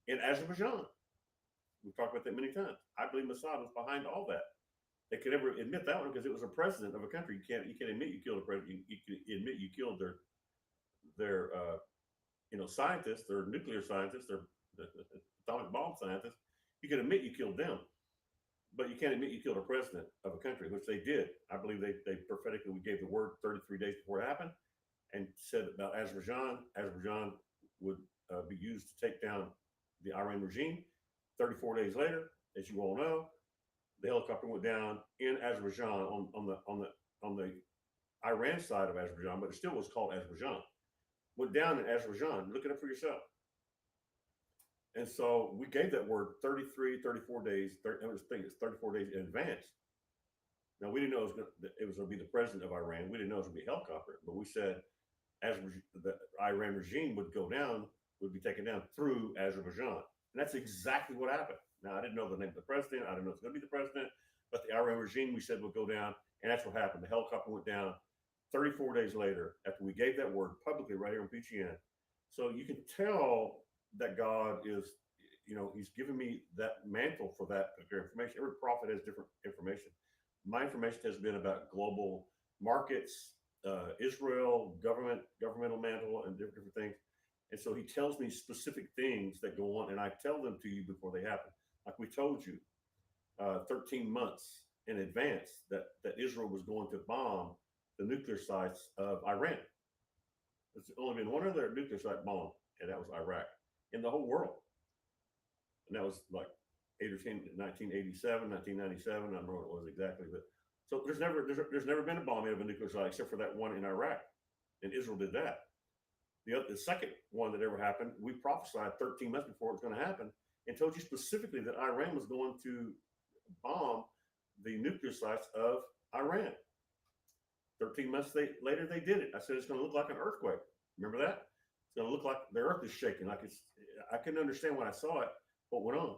in Azerbaijan. We've talked about that many times. I believe Mossad was behind all that. They could never admit that one because it was a president of a country. You can't admit you killed a president. You can admit you killed their scientists, their nuclear scientists, their atomic bomb scientists. You can admit you killed them, but you can't admit you killed a president of a country, which they did. I believe they prophetically gave the word 33 days before it happened, and said about Azerbaijan. Azerbaijan would be used to take down the Iran regime. 34 days later, as you all know, the helicopter went down in Azerbaijan on the Iran side of Azerbaijan, but it still was called Azerbaijan. Went down in Azerbaijan. Look it up for yourself. And so we gave that word 33, 34 days. I think it's 34 days in advance. Now, we didn't know it was going to be the president of Iran. We didn't know it was going to be a helicopter, but we said as the Iran regime would be taken down through Azerbaijan. And that's exactly what happened. Now, I didn't know the name of the president. I didn't know it's going to be the president, but the Iran regime we said would go down, and that's what happened. The helicopter went down 34 days later after we gave that word publicly right here on PGN. So you can tell that God is, He's given me that mantle for that particular information. Every prophet has different information. My information has been about global markets, Israel, governmental mantle, and different things. And so he tells me specific things that go on, and I tell them to you before they happen. Like we told you 13 months in advance that Israel was going to bomb the nuclear sites of Iran. There's only been one other nuclear site bombed, and that was Iraq in the whole world. And that was like 8 or 10, 1987, 1997. I don't know what it was exactly, but so there's never been a bombing of a nuclear site except for that one in Iraq, and Israel did that. The second one that ever happened, we prophesied 13 months before it was going to happen and told you specifically that Iran was going to bomb the nuclear sites of Iran. 13 months later, they did it. I said it's going to look like an earthquake. Remember that? It's going to look like the earth is shaking. I couldn't understand when I saw it what went on.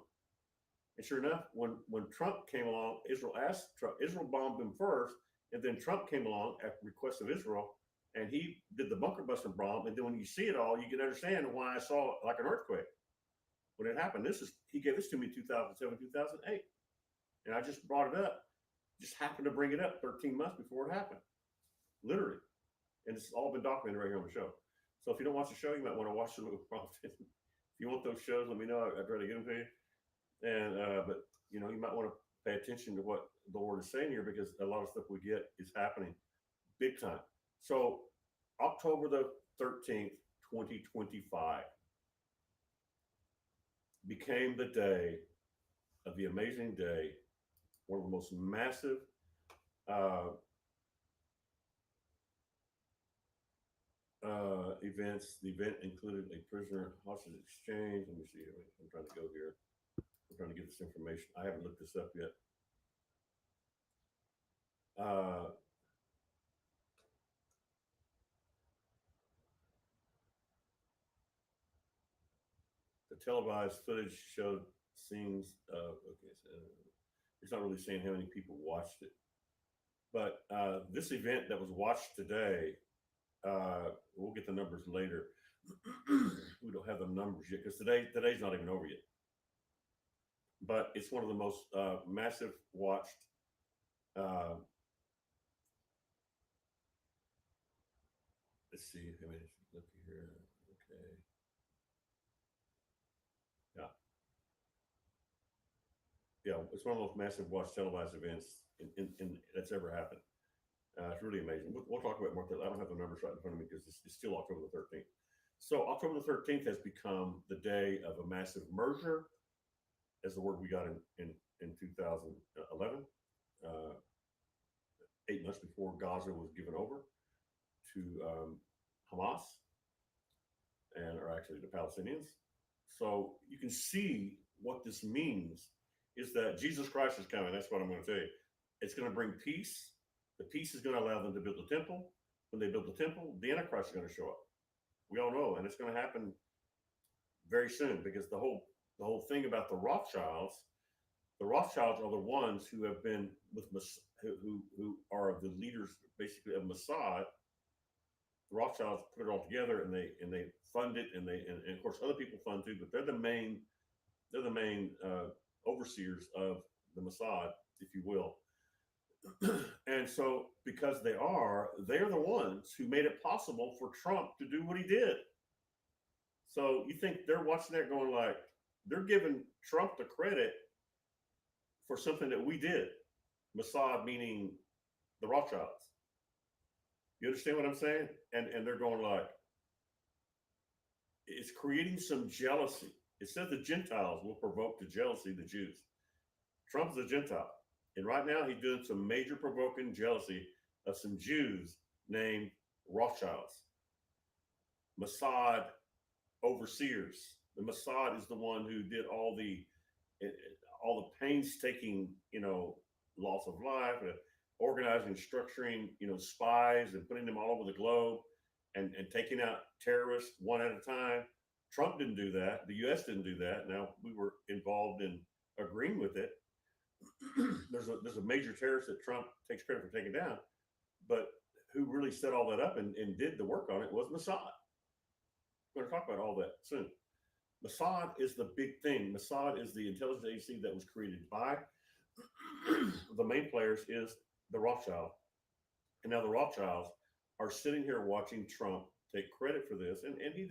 And sure enough, when Trump came along, Israel bombed him first, and then Trump came along at request of Israel, and he did the bunker buster bomb. And then when you see it all, you can understand why I saw it like an earthquake when it happened. He gave this to me in 2007, 2008, and I just brought it up. Just happened to bring it up 13 months before it happened, literally. And it's all been documented right here on the show. So if you don't watch the show, you might want to watch the little Prophet. If you want those shows, let me know. I'd try to get them to you. And but you might want to pay attention to what the Lord is saying here, because a lot of stuff we get is happening big time. So October the 13th, 2025 became the day of the amazing day, one of the most massive events. The event included a prisoner hostage exchange. Let me see. I'm trying to go here. I'm trying to get this information. I haven't looked this up yet. The televised footage showed scenes of, okay, so it's not really saying how many people watched it. But this event that was watched today, we'll get the numbers later. We don't have the numbers yet because today's not even over yet. But it's one of the most massive watched let's see. I mean, look here. Okay. Yeah, it's one of the most massive watched televised events in that's ever happened. It's really amazing. We'll talk about more. I don't have the numbers right in front of me because it's still October the 13th. So October the 13th has become the day of a massive merger, as the word we got in 2011, 8 months before Gaza was given over to Hamas, or actually the Palestinians. So you can see what this means is that Jesus Christ is coming. That's what I'm going to tell you. It's going to bring peace. The peace is going to allow them to build the temple. When they build the temple, the Antichrist is going to show up. We all know, and it's going to happen very soon, because the whole thing about the Rothschilds are the ones who have been with who are the leaders basically of Mossad. The Rothschilds put it all together, and they fund it, and of course other people fund too, but they're the main overseers of the Mossad, if you will. And so because they're the ones who made it possible for Trump to do what he did. So you think they're watching that going like, they're giving Trump the credit for something that we did. Mossad meaning the Rothschilds. You understand what I'm saying? And they're going like, it's creating some jealousy. It says the Gentiles will provoke to jealousy the Jews. Trump's a Gentile. And right now he's doing some major provoking jealousy of some Jews named Rothschilds. Mossad overseers. The Mossad is the one who did all the painstaking, loss of life, organizing, structuring, spies and putting them all over the globe and taking out terrorists one at a time. Trump didn't do that. The U.S. didn't do that. Now we were involved in agreeing with it. There's a major terrorist that Trump takes credit for taking down, but who really set all that up and did the work on it was Mossad. We're going to talk about all that soon. Mossad is the big thing. Mossad is the intelligence agency that was created by the main players is the Rothschild. And now the Rothschilds are sitting here watching Trump take credit for this. And he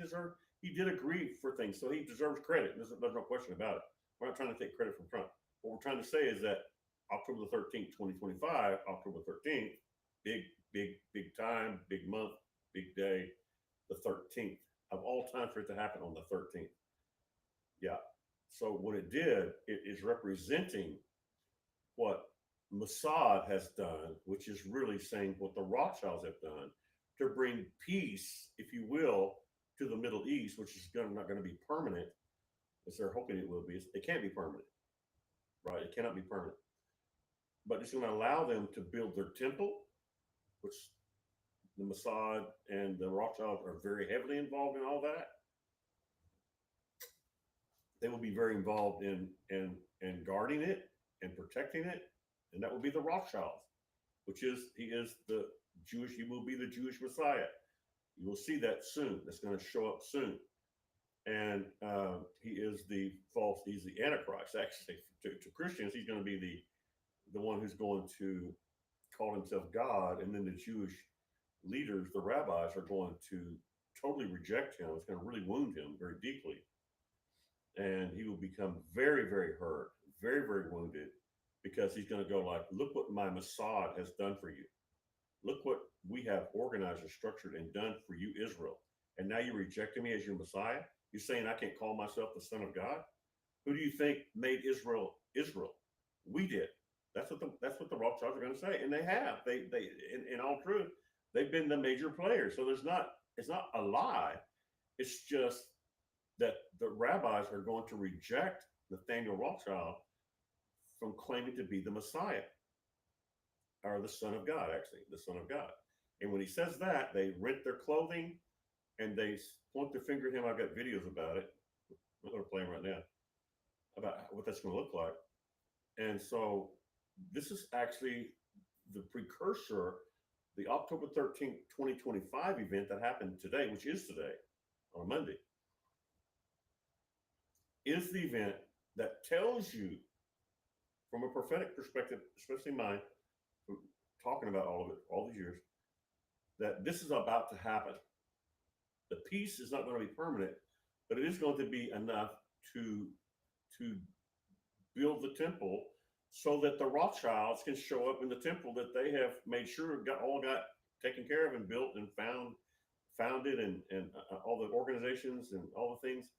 did agree for things. So he deserves credit. There's no question about it. We're not trying to take credit from Trump. What we're trying to say is that October the 13th, 2025, October 13th, big time, big month, big day, the 13th of all time for it to happen on the 13th. Yeah. So what it did, it is representing what Mossad has done, which is really saying what the Rothschilds have done to bring peace, if you will, to the Middle East, which is not going to be permanent, as they're hoping it will be. It can't be permanent, right? It cannot be permanent. But it's going to allow them to build their temple, which the Mossad and the Rothschilds are very heavily involved in all that. They will be very involved in guarding it and protecting it, and that will be the Rothschilds, he is the Jewish. He will be the Jewish Messiah. You will see that soon. That's going to show up soon, and he's the Antichrist. Actually, to Christians, he's going to be the one who's going to call himself God, and then the Jewish leaders, the rabbis, are going to totally reject him. It's going to really wound him very deeply. And he will become very, very hurt, very, very wounded, because he's going to go like, look what my Mossad has done for you. Look what we have organized and structured and done for you, Israel. And now you're rejecting me as your Messiah? You're saying I can't call myself the Son of God? Who do you think made Israel Israel? We did. That's what the Rothschilds are going to say. And they have. They in all truth, they've been the major players. So it's not a lie. It's just that the rabbis are going to reject Nathaniel Rothschild from claiming to be the Messiah, or the Son of God, actually, the Son of God. And when he says that, they rent their clothing and they point their finger at him. I've got videos about it. I'm going to play them right now about what that's going to look like. And so this is actually the precursor, the October 13th, 2025 event that happened today, which is today on Monday, is the event that tells you from a prophetic perspective, especially mine, from talking about all of it all these years, that this is about to happen. The peace is not going to be permanent, but it is going to be enough to build the temple so that the Rothschilds can show up in the temple that they have made sure got taken care of and built and founded and all the organizations and all the things,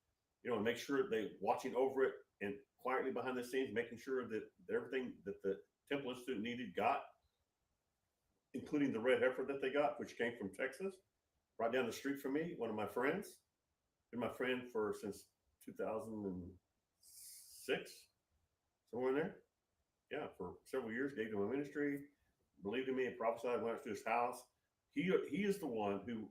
and make sure they watching over it and quietly behind the scenes, making sure that everything that the Temple Institute needed got, including the red heifer that they got, which came from Texas, right down the street from me. One of my friends, been my friend since 2006, somewhere in there. Yeah, for several years, gave him a ministry, believed in me and prophesied, went up to his house. He is the one who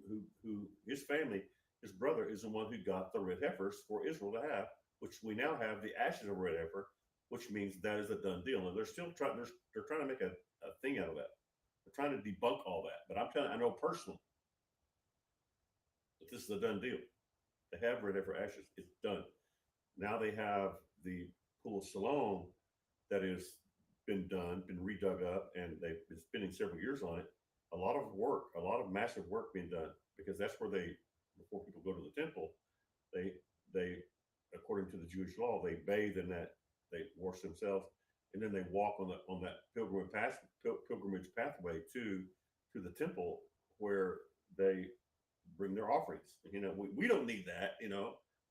his family, his brother is the one who got the red heifers for Israel to have, which we now have the ashes of red heifer, which means that is a done deal. And they're still trying to make a thing out of that. They're trying to debunk all that. But I'm telling you, I know personally that this is a done deal. They have red heifer ashes. It's done. Now they have the Pool of Siloam that has been done, been redug up, and they've been spending several years on it. A lot of work, a lot of massive work being done, because that's where before people go to the temple, they according to the Jewish law, they bathe in that, they wash themselves, and then they walk on that pilgrimage pathway to the temple where they bring their offerings. We don't need that. We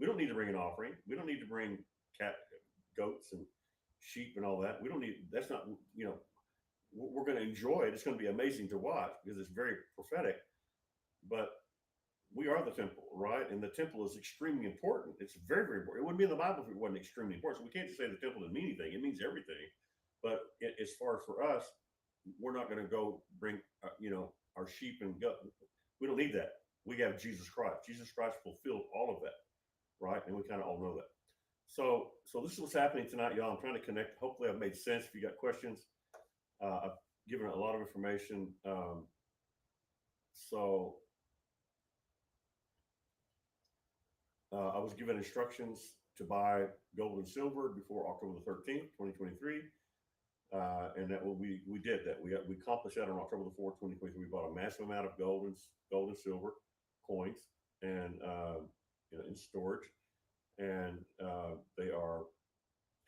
don't need to bring an offering. We don't need to bring goats and sheep and all that. We don't need. That's not. We're going to enjoy it. It's going to be amazing to watch because it's very prophetic. But we are the temple, right? And the temple is extremely important. It's very, very important. It wouldn't be in the Bible if it wasn't extremely important. So we can't just say the temple doesn't mean anything. It means everything. But as far as for us, we're not going to go bring, our sheep and goat. We don't need that. We have Jesus Christ. Jesus Christ fulfilled all of that, right? And we kind of all know that. So this is what's happening tonight, y'all. I'm trying to connect. Hopefully, I've made sense. If you got questions, I've given a lot of information. So I was given instructions to buy gold and silver before October the 13th, 2023. And that we did that. We accomplished that on October the 4th, 2023. We bought a massive amount of gold and silver coins, and in storage, and they are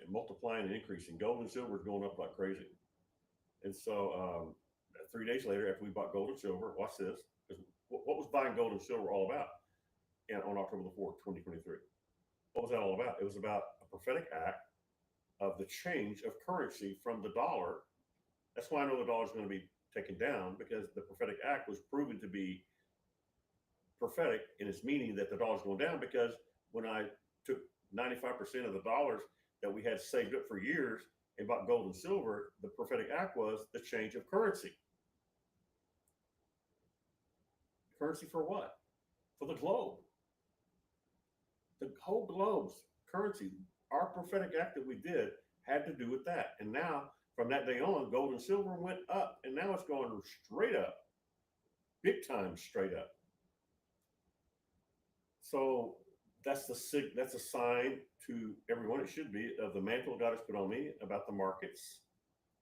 multiplying and increasing. Gold and silver is going up like crazy. And so 3 days later, after we bought gold and silver, watch this. What was buying gold and silver all about? And on October the 4th, 2023, what was that all about? It was about a prophetic act of the change of currency from the dollar. That's why I know the dollar is going to be taken down, because the prophetic act was proven to be prophetic in its meaning that the dollar is going down, because when I took 95% of the dollars that we had saved up for years and bought gold and silver, the prophetic act was the change of currency. Currency for what? For the globe. The whole globe's currency. Our prophetic act that we did had to do with that. And now, from that day on, gold and silver went up, and now it's going straight up, big time straight up. So that's a sign to everyone. It should be, of the mantle God has put on me about the markets,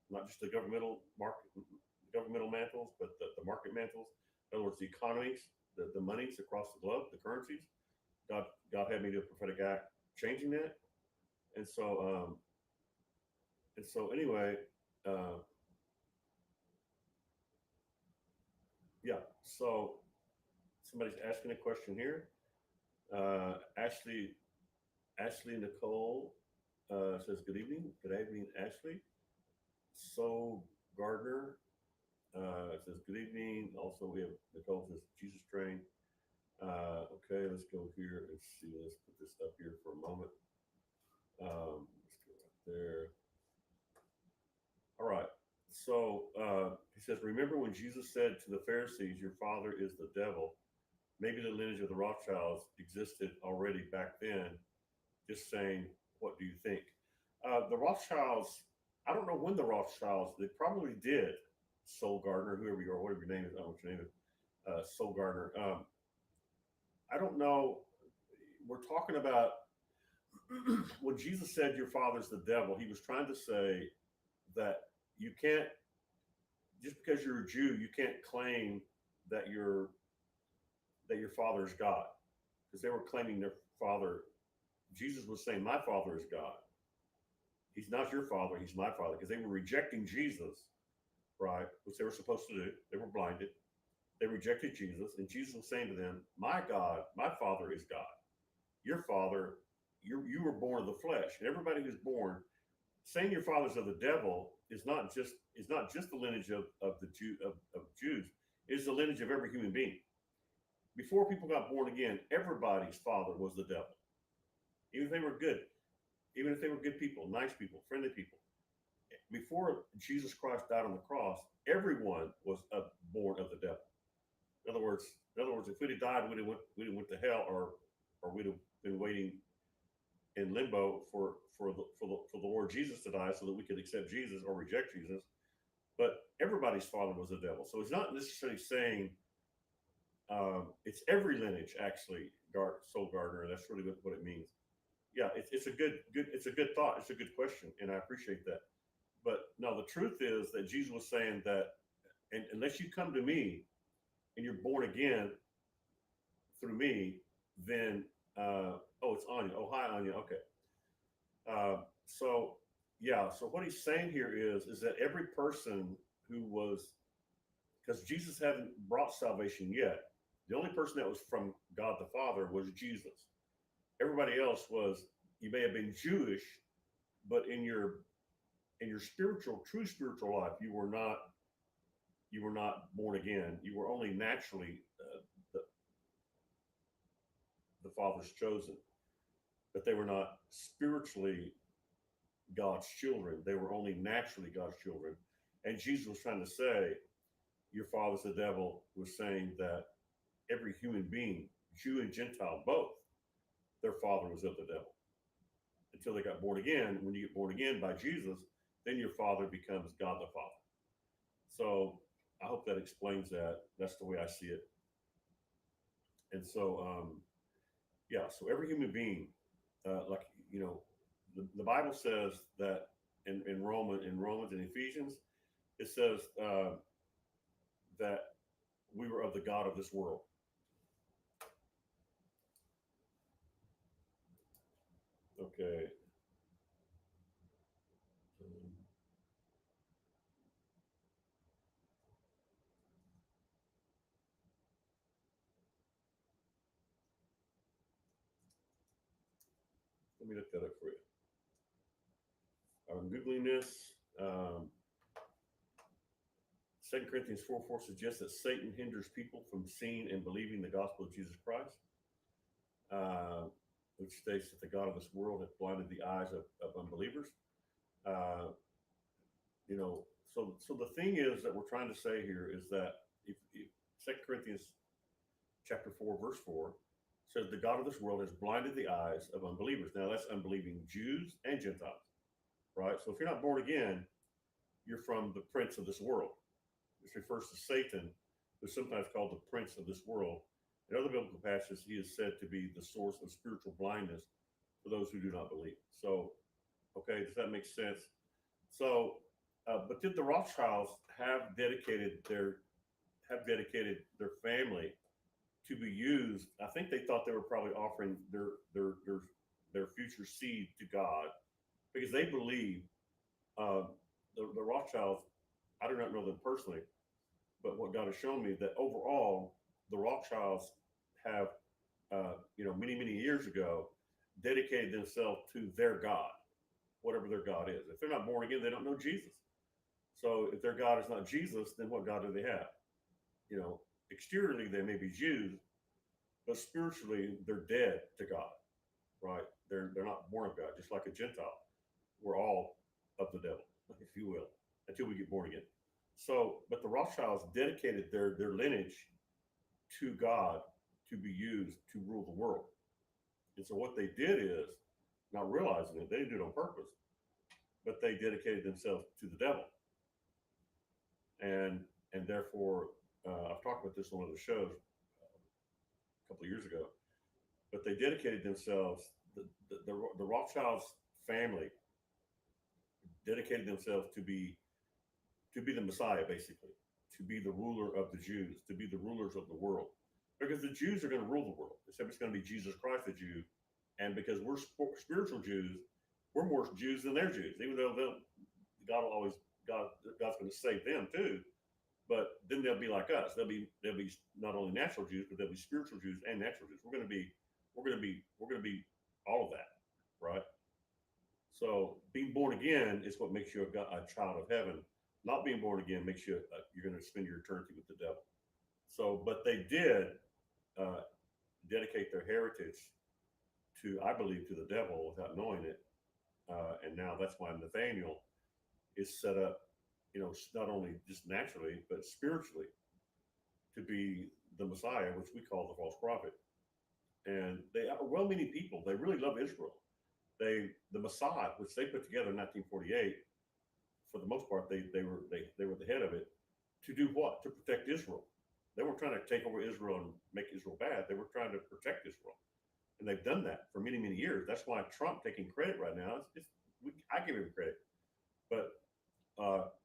not just the governmental mantles, but the market mantles. In other words, the economies, the monies across the globe, the currencies. God had me do a prophetic act changing that, and so anyway, yeah. So somebody's asking a question here. Ashley Nicole says, "Good evening, Ashley." So Gardner says, "Good evening." Also, we have Nicole says, "Jesus train." Okay, let's go here and see. Let's put this up here for a moment. Let's go right there. All right. So he says, "Remember when Jesus said to the Pharisees, 'Your father is the devil'? Maybe the lineage of the Rothschilds existed already back then. Just saying, what do you think?" The Rothschilds, I don't know when the Rothschilds, they probably did. Soul Gardner, whoever you are, whatever your name is, I don't know what your name is, Soul Gardner. I don't know. We're talking about when Jesus said your father's the devil, he was trying to say that you can't, just because you're a Jew, you can't claim that your father is God, because they were claiming their father. Jesus was saying, "My father is God. He's not your father, he's my father," because they were rejecting Jesus, right? Which they were supposed to do. They were blinded. They rejected Jesus, and Jesus was saying to them, "My God, my father is God. Your father, you were born of the flesh." And everybody who's born, saying your father's of the devil is not just the lineage of the Jews. It is the lineage of every human being. Before people got born again, everybody's father was the devil. Even if they were good, even if they were good people, nice people, friendly people. Before Jesus Christ died on the cross, everyone was born of the devil. In other words, if we'd have died, we'd have went to hell, or we'd have been waiting in limbo for the Lord Jesus to die, so that we could accept Jesus or reject Jesus. But everybody's father was the devil. So it's not necessarily saying it's every lineage, actually, Soul Gardner. That's really what it means. Yeah, it's a good thought. It's a good question, and I appreciate that. But no, the truth is that Jesus was saying that, and unless you come to me and you're born again through me, then oh, it's Anya. Oh, hi, Anya. Okay. So yeah, so what he's saying here is that every person who was, because Jesus hadn't brought salvation yet, the only person that was from God the Father was Jesus. Everybody else was, you may have been Jewish, but in your true spiritual life, you were not born again. You were only naturally the Father's chosen, but they were not spiritually God's children. They were only naturally God's children. And Jesus was trying to say, your father's the devil, was saying that every human being, Jew and Gentile both, their father was of the devil until they got born again. When you get born again by Jesus, then your father becomes God the Father. So I hope that explains that. That's the way I see it. And so, yeah, so every human being, like, you know, the Bible says that in Romans and Ephesians, it says that we were of the God of this world. Okay. Let me look that up for you. I'm Googling this. 2 Corinthians 4:4 suggests that Satan hinders people from seeing and believing the gospel of Jesus Christ, which states that the God of this world has blinded the eyes of unbelievers. Uh, you know, so the thing is that we're trying to say here is that if 2 Corinthians chapter 4, verse 4 says the God of this world has blinded the eyes of unbelievers. Now that's unbelieving Jews and Gentiles, right? So if you're not born again, you're from the prince of this world. This refers to Satan, who's sometimes called the prince of this world. In other biblical passages, he is said to be the source of spiritual blindness for those who do not believe. So, okay, does that make sense? So, but did the Rothschilds have dedicated their family to be used? I think they thought they were probably offering their future seed to God because they believe the Rothschilds. I do not know them personally, but what God has shown me that overall the Rothschilds have, many years ago, dedicated themselves to their God, whatever their God is. If they're not born again, they don't know Jesus. So if their God is not Jesus, then what God do they have? You know, exteriorly they may be Jews, but spiritually they're dead to God, right? They're not born of God, just like a Gentile. We're all of the devil, if you will, until we get born again. So, but the Rothschilds dedicated their lineage to God to be used to rule the world. And so what they did is, not realizing it, they didn't do it on purpose, but they dedicated themselves to the devil. And therefore, I've talked about this on one of the shows a couple of years ago, but they dedicated themselves, the Rothschilds family dedicated themselves to be the Messiah, basically, to be the ruler of the Jews, to be the rulers of the world. Because the Jews are going to rule the world, except it's going to be Jesus Christ, the Jew. And because we're spiritual Jews, we're more Jews than they're Jews, even though God's going to save them too. But then they'll be like us. They'll be not only natural Jews, but they'll be spiritual Jews and natural Jews. We're going to be all of that, right? So being born again is what makes you a child of heaven. Not being born again makes you you're going to spend your eternity with the devil. So, but they did dedicate their heritage to, I believe, to the devil without knowing it. And now that's why Nathaniel is set up, not only just naturally, but spiritually to be the Messiah, which we call the false prophet. And they are well-meaning people. They really love Israel. The Mossad, which they put together in 1948, for the most part, they were the head of it. To do what? To protect Israel. They weren't trying to take over Israel and make Israel bad. They were trying to protect Israel, and they've done that for many years. That's why Trump taking credit right now. I give him credit, but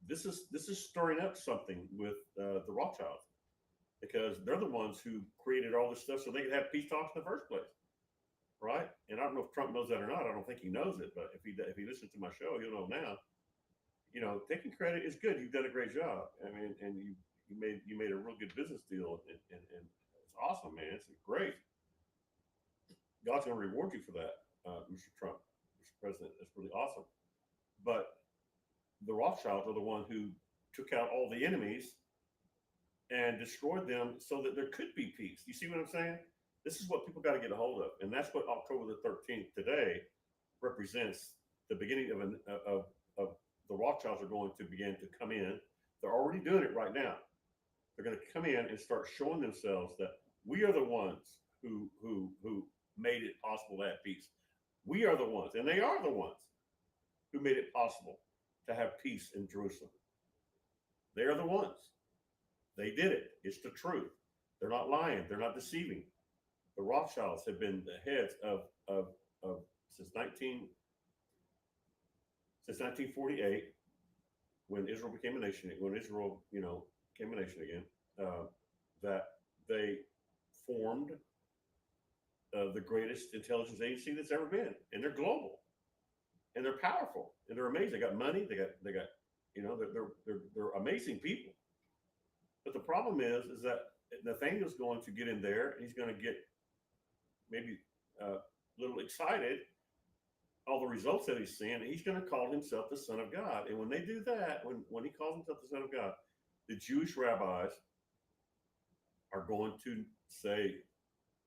this is stirring up something with the Rothschilds because they're the ones who created all this stuff so they could have peace talks in the first place, right? And I don't know if Trump knows that or not. I don't think he knows it, but if he listens to my show, he'll know now. Taking credit is good. You've done a great job. I mean, and you made a real good business deal, and it's awesome, man. It's great. God's going to reward you for that, Mr. Trump, Mr. President. That's really awesome. But the Rothschilds are the one who took out all the enemies and destroyed them so that there could be peace. You see what I'm saying? This is what people got to get a hold of, and that's what October the 13th today represents. The beginning of the Rothschilds are going to begin to come in. They're already doing it right now. They're going to come in and start showing themselves that we are the ones who made it possible to have peace. We are the ones, and they are the ones who made it possible to have peace in Jerusalem. They are the ones. They did it. It's the truth. They're not lying. They're not deceiving. The Rothschilds have been the heads of since 1948, when Israel became a nation. When Israel, became a nation again, that they formed the greatest intelligence agency that's ever been, and they're global, and they're powerful, and they're amazing. They got money. They got, they're amazing people. But the problem is that Nathaniel's going to get in there, and he's going to get maybe a little excited, all the results that he's seeing, and he's going to call himself the Son of God. And when they do that, when he calls himself the Son of God, the Jewish rabbis are going to say,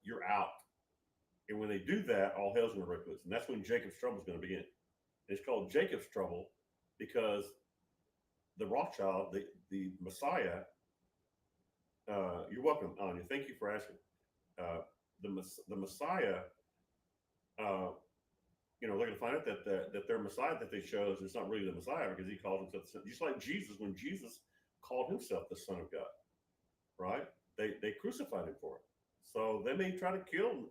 "You're out." And when they do that, all hell's going to break loose. And that's when Jacob's trouble is going to begin. And it's called Jacob's trouble because the Rothschild, the Messiah, you're welcome, Anya. Thank you for asking. The Messiah, they're going to find out that their Messiah that they chose is not really the Messiah, because he calls himself the Son. Just like Jesus, when Jesus called himself the Son of God, right? They crucified him for it. So they may try to kill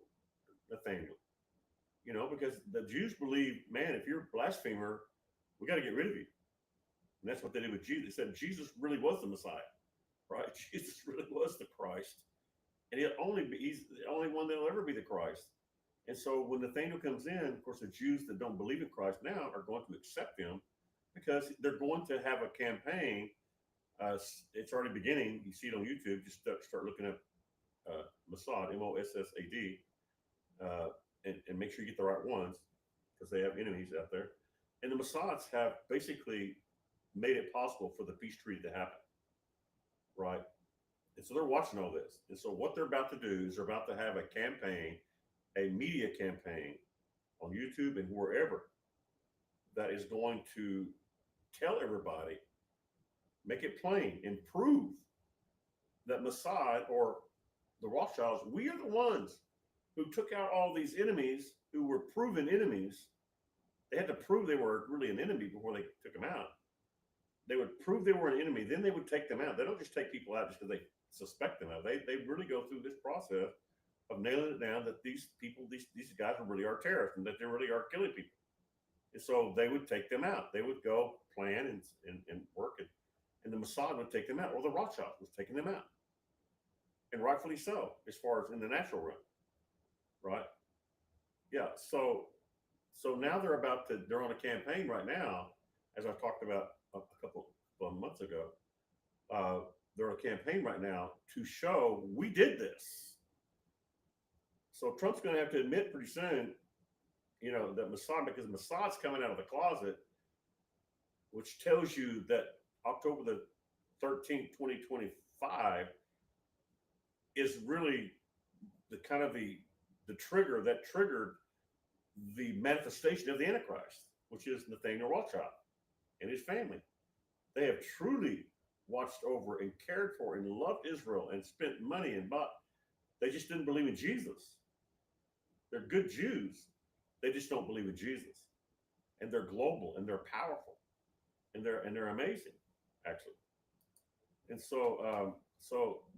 Nathaniel, because the Jews believe, man, if you're a blasphemer, we got to get rid of you. And that's what they did with Jesus. They said Jesus really was the Messiah, right? Jesus really was the Christ. And he's the only one that'll ever be the Christ. And so when Nathaniel comes in, of course, the Jews that don't believe in Christ now are going to accept him, because they're going to have a campaign. It's already beginning. You see it on YouTube. Just start looking up Mossad, Mossad, and make sure you get the right ones, because they have enemies out there. And the Mossads have basically made it possible for the peace treaty to happen, right? And so they're watching all this. And so what they're about to do is they're about to have a campaign, a media campaign on YouTube and wherever, that is going to tell everybody, make it plain, and prove that Mossad or the Rothschilds, we are the ones who took out all these enemies who were proven enemies. They had to prove they were really an enemy before they took them out. They would prove they were an enemy, then they would take them out. They don't just take people out just because they suspect them out. They really go through this process of nailing it down that these people, these guys really are terrorists, and that they really are killing people. And so they would take them out. They would go plan and work, and the Mossad would take them out, or the Rothschild was taking them out. And rightfully so, as far as in the natural realm, right? Yeah, so now they're on a campaign right now, as I talked about a couple of months ago. They're on a campaign right now to show we did this. So Trump's going to have to admit pretty soon, that Mossad, because Mossad's coming out of the closet, which tells you that October the 13th, 2025 is really the kind of the trigger that triggered the manifestation of the Antichrist, which is Nathaniel Rothschild and his family. They have truly watched over and cared for and loved Israel and spent money and bought. They just didn't believe in Jesus. They're good Jews. They just don't believe in Jesus. And they're global, and they're powerful, and they're amazing, actually. And so,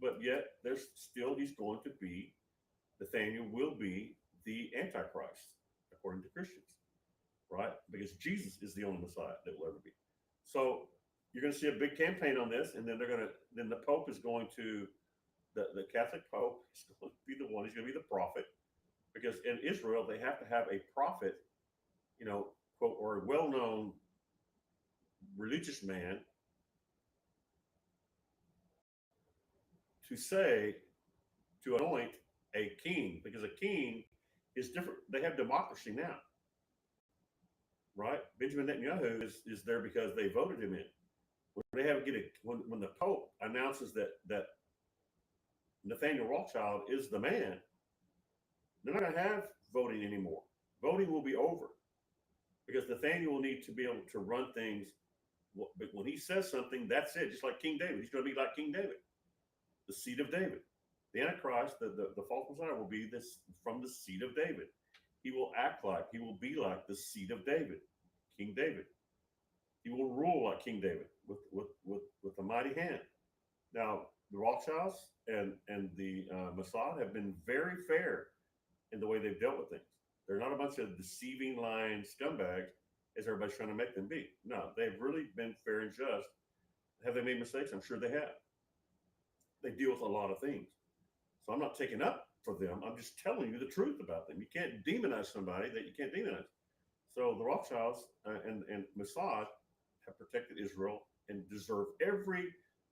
but yet he's going to be, Nathaniel will be the Antichrist, according to Christians, right? Because Jesus is the only Messiah that will ever be. So you're going to see a big campaign on this, and then then the Pope is going to, the Catholic Pope is going to be the one. He's going to be the prophet, because in Israel they have to have a prophet, quote, or a well-known religious man to anoint a king, because a king is different. They have democracy now, right? Benjamin Netanyahu is there because they voted him in. When the Pope announces that Nathaniel Rothschild is the man, they're not going to have voting anymore. Voting will be over, because Nathaniel will need to be able to run things. But when he says something, that's it. Just like King David, he's going to be like King David, the seed of David. The Antichrist, the false Messiah, will be this from the seed of David. He will act like, he will be like the seed of David, King David. He will rule like King David with a mighty hand. Now, the Rothschilds and the Mossad have been very fair in the way they've dealt with things. They're not a bunch of deceiving, lying scumbags as everybody's trying to make them be. No, they've really been fair and just. Have they made mistakes? I'm sure they have. They deal with a lot of things. So I'm not taking up for them. I'm just telling you the truth about them. You can't demonize somebody that you can't demonize. So the Rothschilds and Mossad have protected Israel and deserve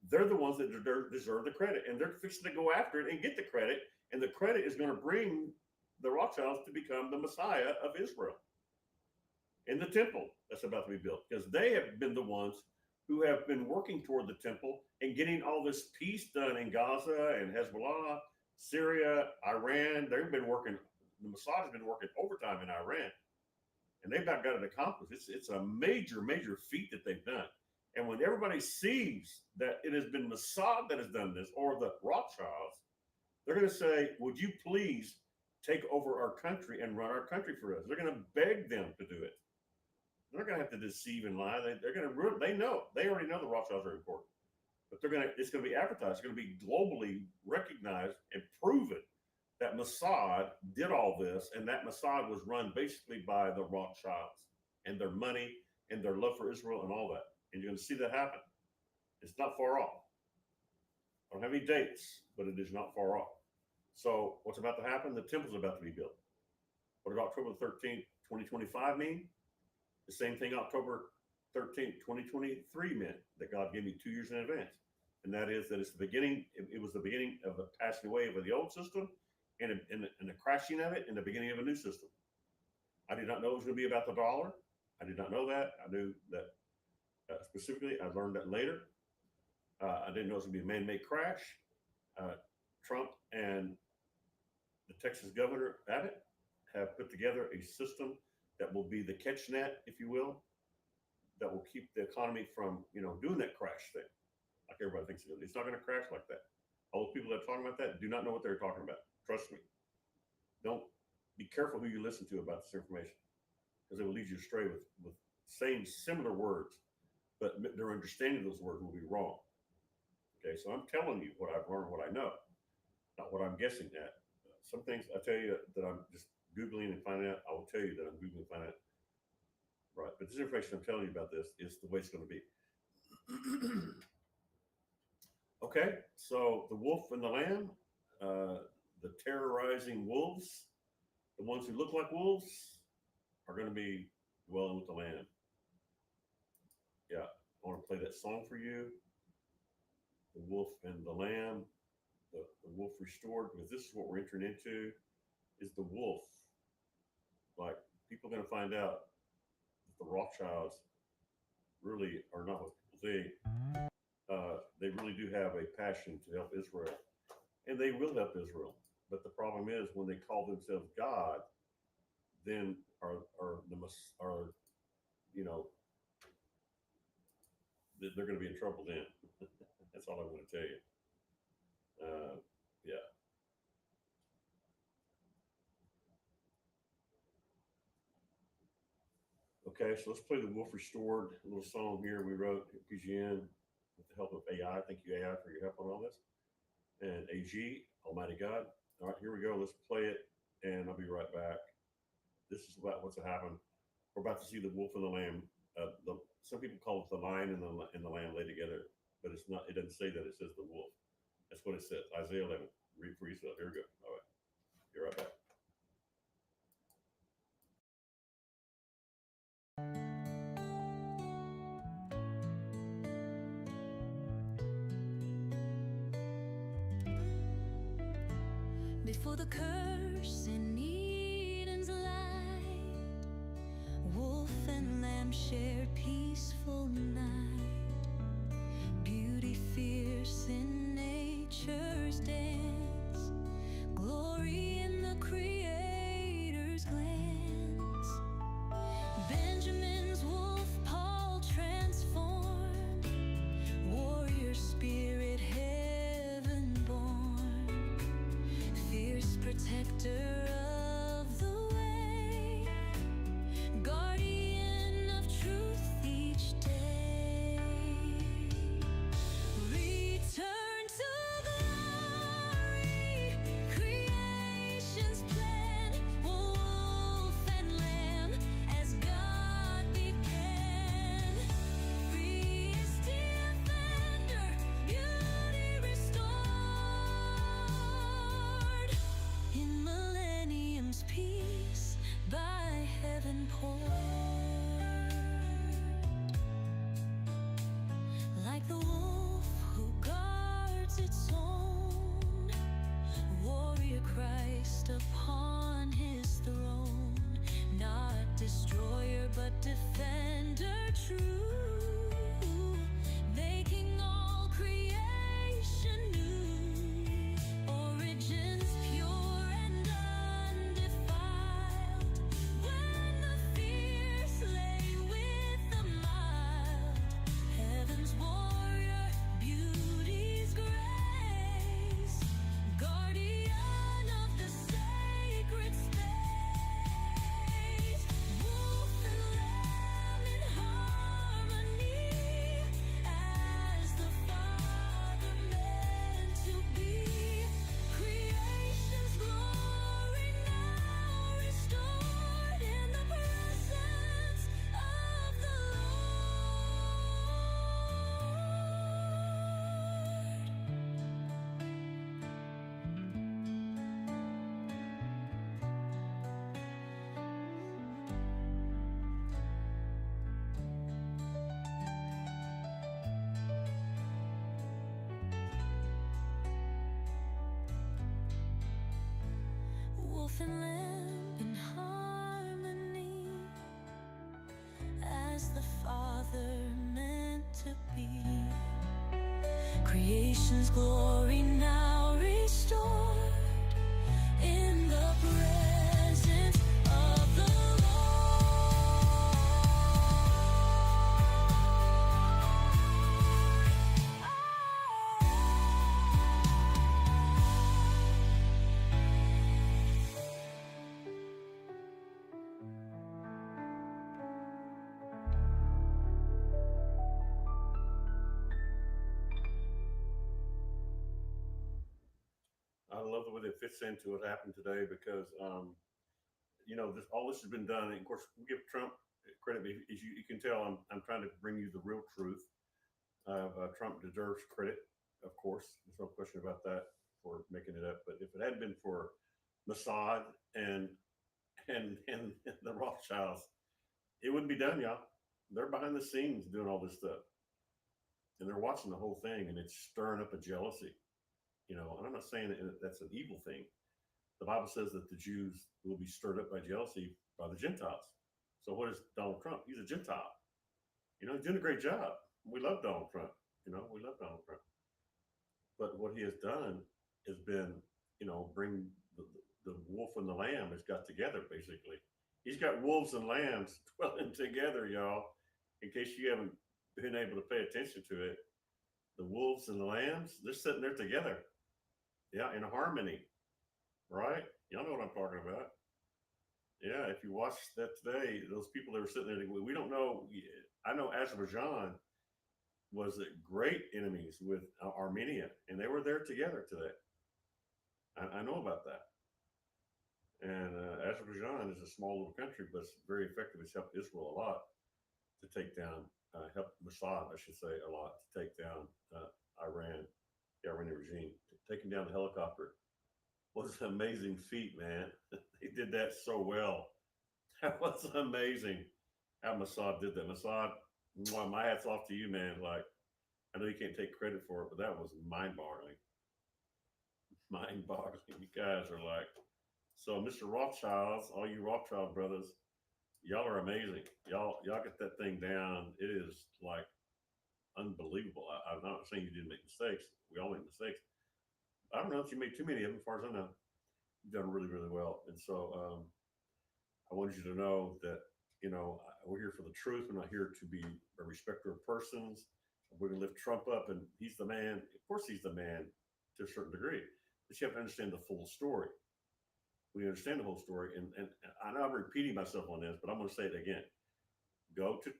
they're the ones that deserve the credit. And they're fixing to go after it and get the credit. And the credit is going to bring the Rothschilds to become the Messiah of Israel in the temple that's about to be built. Because they have been the ones who have been working toward the temple and getting all this peace done in Gaza and Hezbollah, Syria, Iran. They've been working, the Mossad has been working overtime in Iran. And they've about got it accomplished. It's a major, major feat that they've done. And when everybody sees that it has been Mossad that has done this, or the Rothschilds, they're going to say, would you please take over our country and run our country for us? They're going to beg them to do it. They're going to have to deceive and lie. They're going to, they already know the Rothschilds are important. But it's going to be advertised. It's going to be globally recognized and proven that Mossad did all this, and that Mossad was run basically by the Rothschilds and their money and their love for Israel and all that. And you're going to see that happen. It's not far off. I don't have any dates, but it is not far off. So what's about to happen? The temple's about to be built. What did October 13th, 2025 mean? The same thing October 13th, 2023 meant, that God gave me 2 years in advance. And that is that it's the beginning, it was the beginning of the passing away of the old system and the crashing of it and the beginning of a new system. I did not know it was going to be about the dollar. I did not know that. I knew that specifically. I learned that later. I didn't know it was going to be a man-made crash. Trump and the Texas governor Abbott have put together a system that will be the catch net, if you will, that will keep the economy from, doing that crash thing like everybody thinks it is. It's not going to crash like that. All the people that are talking about that do not know what they're talking about. Trust me. Don't be careful who you listen to about this information, because it will lead you astray with saying similar words, but their understanding of those words will be wrong. Okay, so I'm telling you what I've learned, what I know, not what I'm guessing at. Some things I tell you that I'm just Googling and finding out, I will tell you that I'm Googling and finding out. Right, but this information I'm telling you about this is the way it's going to be. Okay, so the wolf and the lamb, the terrorizing wolves, the ones who look like wolves, are going to be dwelling with the lamb. Yeah, I want to play that song for you. The wolf and the lamb, the wolf restored, because this is what we're entering into, is the wolf. Like, people are going to find out that the Rothschilds really are not what people think. They really do have a passion to help Israel, and they will help Israel. But the problem is, when they call themselves God, then they're going to be in trouble then. That's all I'm going to tell you. Yeah. Okay, so let's play the Wolf Restored, a little song here we wrote at PGN with the help of AI. Thank you, AI, for your help on all this. And AG, Almighty God. All right, here we go. Let's play it, and I'll be right back. This is about what's happened. We're about to see the wolf and the lamb. Some people call it the lion and the lamb lay together, but it's not. It doesn't say that. It says the wolf. That's what it says. Isaiah 11. Read for yourself. Here we go. All right. Be right back. Before the curse in Eden's light, wolf and lamb shared peaceful night. Beauty fierce in nature's dance, glory in the Creator's glance. Benjamin's wolf Paul transformed, warrior spirit heaven born. together meant to be. Creation's glory now restored in the presence of the I love the way that fits into what happened today because, this all this has been done. And of course, we give Trump credit. As you can tell, I'm trying to bring you the real truth. Trump deserves credit, of course. There's no question about that for making it up. But if it hadn't been for Mossad and and the Rothschilds, it wouldn't be done, y'all. They're behind the scenes doing all this stuff, and they're watching the whole thing, and it's stirring up a jealousy. And I'm not saying that that's an evil thing. The Bible says that the Jews will be stirred up by jealousy by the Gentiles. So what is Donald Trump? He's a Gentile. He's doing a great job. We love Donald Trump. We love Donald Trump. But what he has done has been, bring the wolf and the lamb has got together, basically. He's got wolves and lambs dwelling together, y'all. In case you haven't been able to pay attention to it, the wolves and the lambs, they're sitting there together. Yeah, in harmony, right? Y'all know what I'm talking about. Yeah, if you watch that today, those people that were sitting there, we don't know. I know Azerbaijan was great enemies with Armenia, and they were there together today. I know about that. And Azerbaijan is a small little country, but it's very effective. It's helped Israel a lot to take down, help Mossad, I should say, a lot to take down Iran, the Iranian regime, taking down the helicopter. Was an amazing feat, man. They did that so well. That was amazing how Mossad did that. Mossad, my hat's off to you, man. Like, I know you can't take credit for it, but that was mind-boggling. Mind-boggling. You guys are like, so Mr. Rothschilds, all you Rothschild brothers, y'all are amazing. Y'all get that thing down. It is like unbelievable. I'm not saying you didn't make mistakes. We all make mistakes. I don't know if you made too many of them, as far as I know. You've done really, really well. And so I wanted you to know that, we're here for the truth. We're not here to be a respecter of persons. We're going to lift Trump up, and he's the man. Of course, he's the man to a certain degree, but you have to understand the full story. We understand the whole story, and I know I'm repeating myself on this, but I'm going to say it again. Go to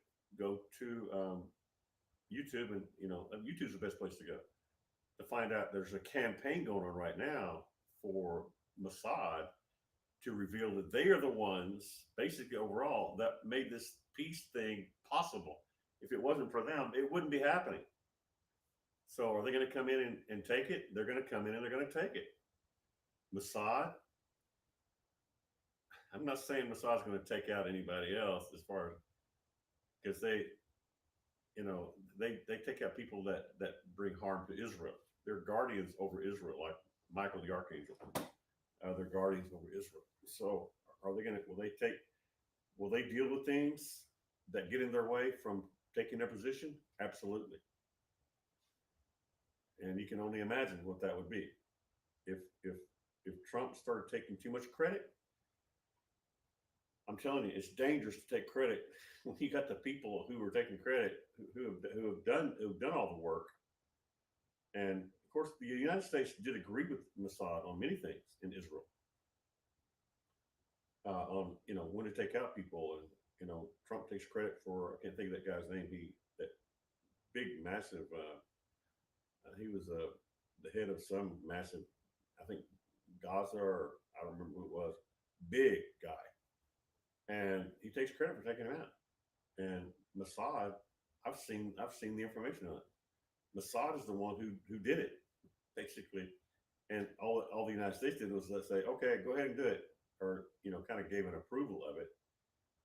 YouTube, and YouTube's the best place to go to find out. There's a campaign going on right now for Mossad to reveal that they are the ones, basically overall, that made this peace thing possible. If it wasn't for them, it wouldn't be happening. So are they going to come in and take it? They're going to come in and they're going to take it. Mossad, I'm not saying Mossad's going to take out anybody else as far as, because they take out people that bring harm to Israel. They're guardians over Israel, like Michael the Archangel. They're guardians over Israel. So will they deal with things that get in their way from taking their position? Absolutely. And you can only imagine what that would be. If Trump started taking too much credit, I'm telling you, it's dangerous to take credit when you got the people who are taking credit who have done all the work. And of course, the United States did agree with Mossad on many things in Israel. On when to take out people, and Trump takes credit for, I can't think of that guy's name. That big massive. He was the head of some massive, I think Gaza, or I don't remember who it was. Big guy, and he takes credit for taking him out. And Mossad, I've seen the information on it. Mossad is the one who did it, basically, and all the United States did was let's say, okay, go ahead and do it, or kind of gave an approval of it,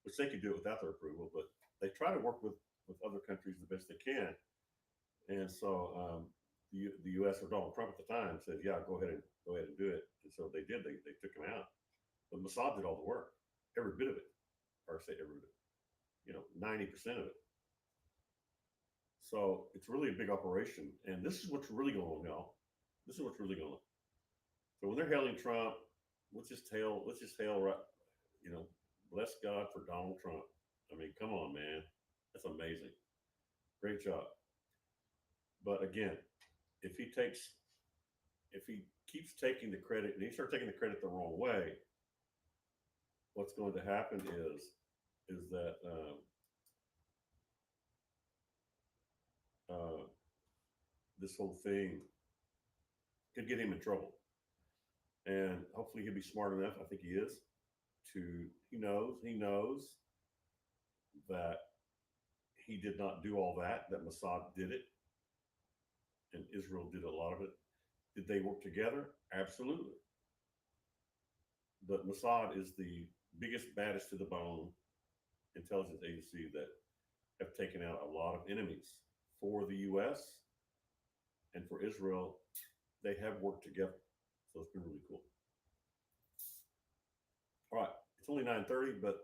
which they could do it without their approval, but they try to work with other countries the best they can. And so the U.S. or Donald Trump at the time said, yeah, go ahead and do it. And so they did. They took him out, but Mossad did all the work, every bit of it, or say every bit, 90% of it. So it's really a big operation, and this is what's really going on, y'all. This is what's really going on. So when they're hailing Trump, let's just hail right, you know, bless God for Donald Trump. I mean, come on, man, that's amazing, great job. But again, if he takes, if he keeps taking the credit and he starts taking the credit the wrong way, what's going to happen is that uh, this whole thing could get him in trouble. And hopefully he'll be smart enough. I think he is to he knows that he did not do all that. That Mossad did it, and Israel did a lot of it. Did they work together? Absolutely. But Mossad is the biggest, baddest to the bone intelligence agency that have taken out a lot of enemies for the U.S. and for Israel. They have worked together, so it's been really cool. All right, it's only 9:30, but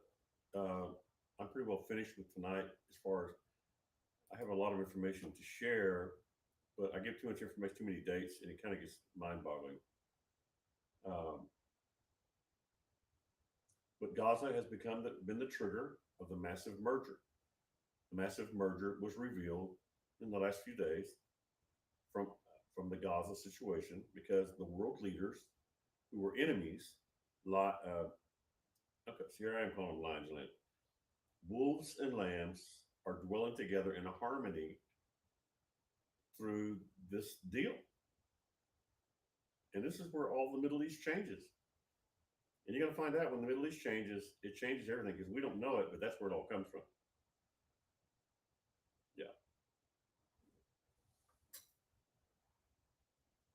I'm pretty well finished with tonight. As far as I have a lot of information to share, but I give too much information, too many dates, and it kind of gets mind-boggling. Um, but Gaza has been the trigger of the massive merger. The massive merger was revealed in the last few days from from the Gaza situation because the world leaders who were enemies, okay, so here I am calling them lions and lambs. Wolves and lambs are dwelling together in a harmony through this deal. And this is where all the Middle East changes. And you're going to find out when the Middle East changes, it changes everything because we don't know it, but that's where it all comes from. Yeah.